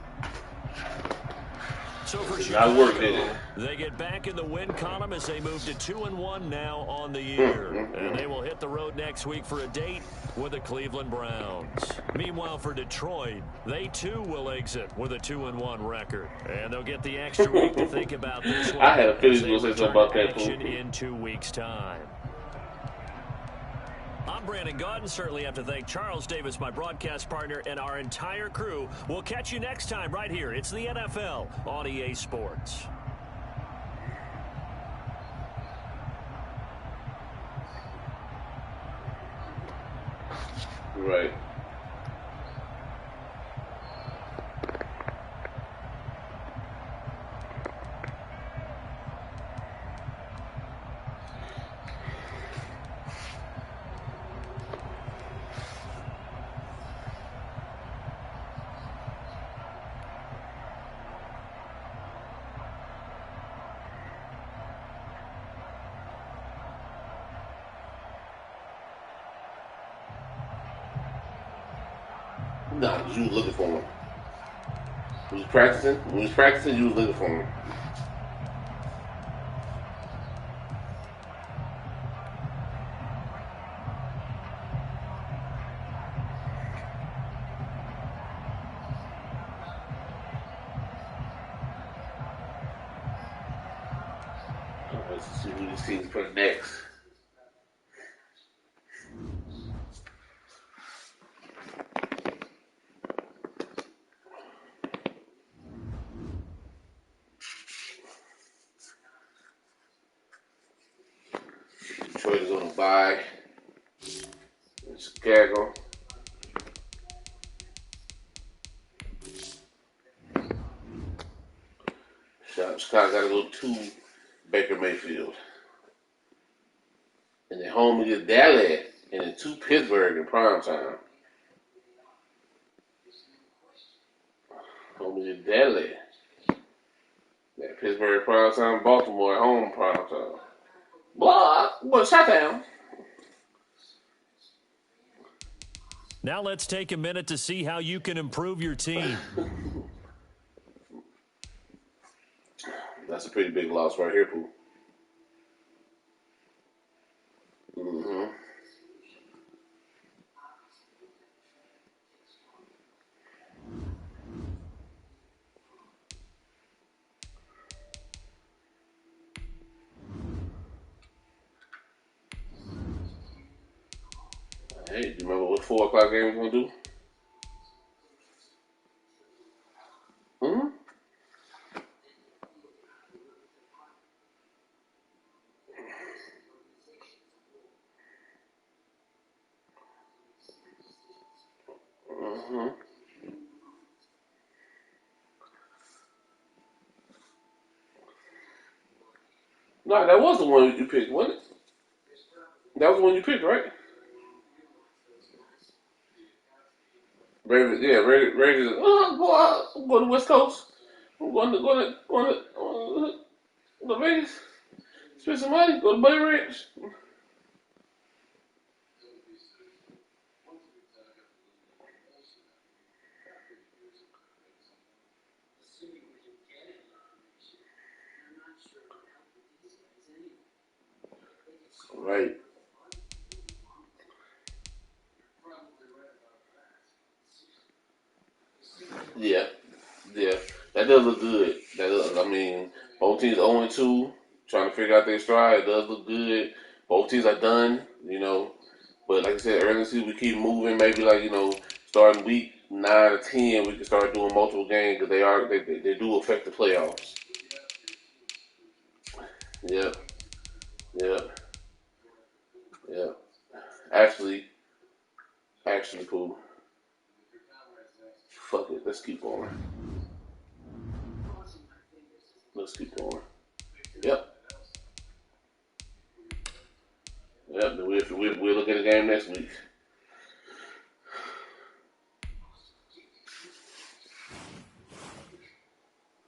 So for Not working, Chicago, is it? they get back in the win column as they move to 2-1 now on the year. And they will hit the road next week for a date with the Cleveland Browns. Meanwhile, for Detroit, they too will exit with a 2-1 record. And they'll get the extra week to think about this one. I had a feeling as you were they going to say return something about to that, action fool. in 2 weeks' time. I'm Brandon Gaudin. Certainly have to thank Charles Davis, my broadcast partner, and our entire crew. We'll catch you next time right here. It's the NFL on EA Sports. Right. No, you was looking for him. When you was practicing, you was looking for him. Let's see who this team's put next. Detroit is on a bye. Chicago. Chicago got to go to Baker Mayfield. And then home against Dallas. And then to Pittsburgh in prime time. Home against Dallas. That Pittsburgh prime time, Baltimore at home prime time. Blah, what, shut down. Now let's take a minute to see how you can improve your team. That's a pretty big loss right here, Pooh. Mm-hmm. Hey, do you remember what 4 o'clock game we're going to do? Hmm? Mm-hmm. No, that was the one you picked, wasn't it? That was the one you picked, right? Ravens, yeah, Ravens. I'm going to West Coast. I'm going to Vegas. Spend some money. Go to Buddy Ranch. Right. Yeah. Yeah. That does look good. I mean, both teams 0-2, trying to figure out their stride. It does look good. Both teams are done, But like I said, early in the season, we keep moving. Maybe starting week 9 or 10, we can start doing multiple games because they do affect the playoffs. Yep. Yep. Yep. Actually, cool. Fuck it. Let's keep going. Let's keep going. Yep. Yep. We'll look at the game next week.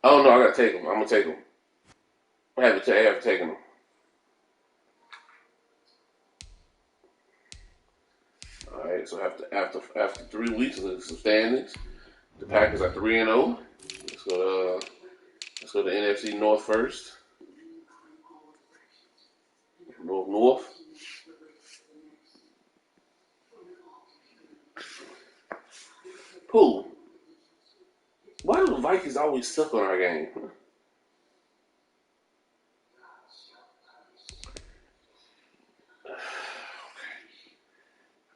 Oh no, I gotta take them. I'm gonna take them. I haven't taken them. All right. So after 3 weeks of some standings, the Packers are 3-0. Let's go to NFC North first. North. Pooh. Why do the Vikings always suck on our game?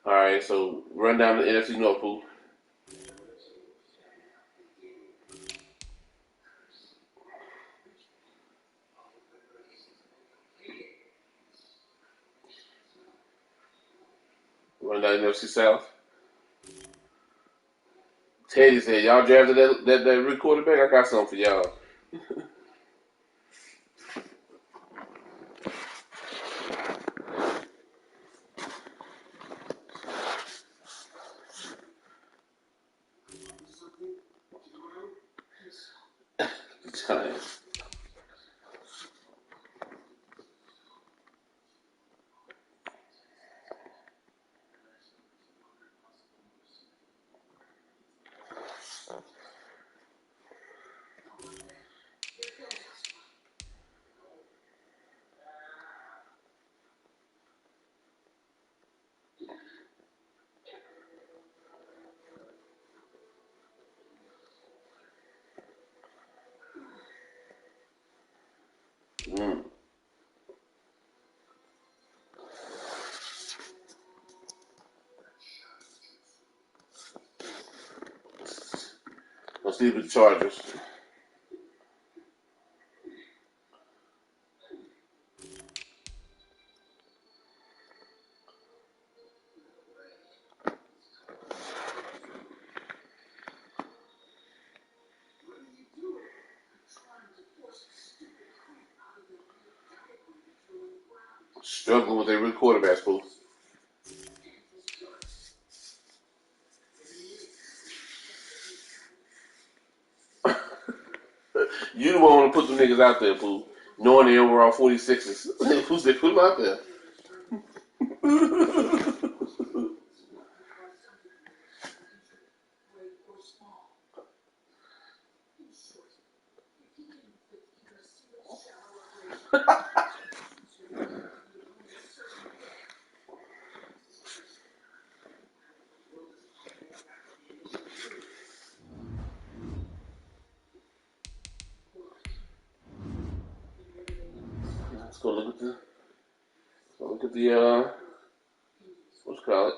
All right, so run down the NFC North, Pooh. Run down the NFC South. Teddy said, "Y'all drafted that rookie quarterback. I got something for y'all." Giants. Mm. Let's leave with the Chargers. Struggling with their rookie quarterbacks, Pooh. You the one want to put them niggas out there, Pooh, knowing they overall 46s. Who said put them out there? Let's go look at the what's it called?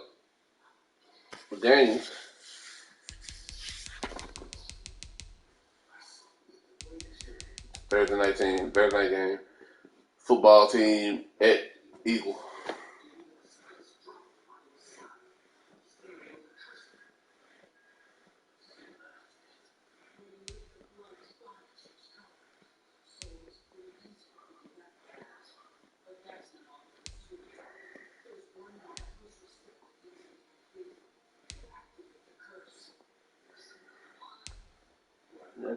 The games. Thursday night game. Football team at Eagle.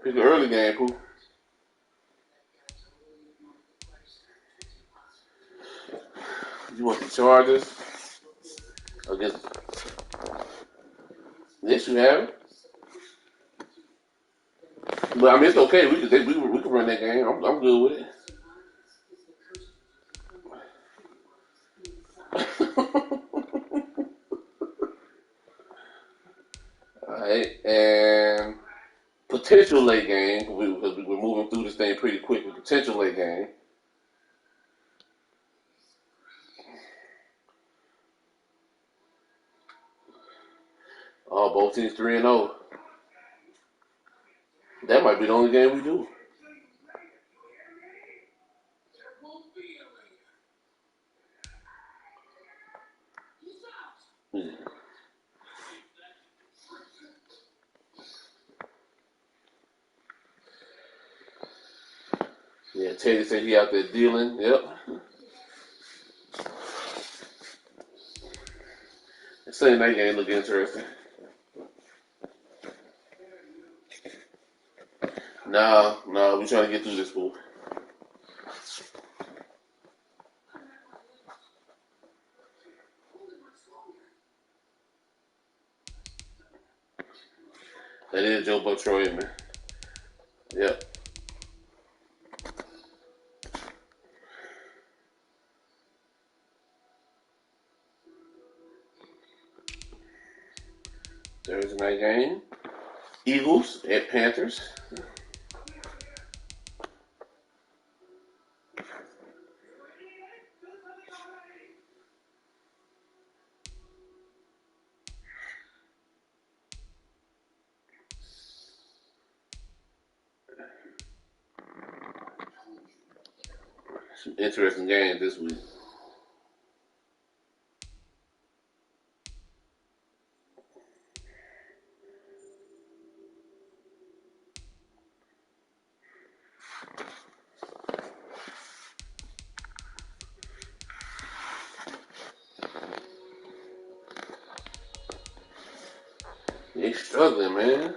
Pick an early game, Pooh. You want the Chargers against? Yes, you have it. But I mean, it's okay. We can run that game. I'm good with it. All right, and potential late game because we're moving through this thing pretty quickly. Potential late game. Oh, both teams 3-0. That might be the only game we do. Yeah, Teddy said he out there dealing. Yep. The Sunday night game look interesting. No, we trying to get through this fool. That is Joe Buck Troy, man. Yep. Thursday night game. Eagles at Panthers. Some interesting games this week. They struggling, man.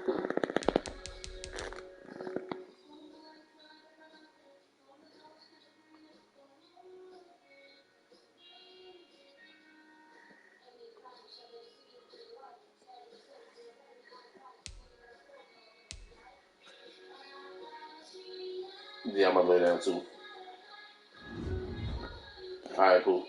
Yeah, I'm gonna lay down too. All right, cool.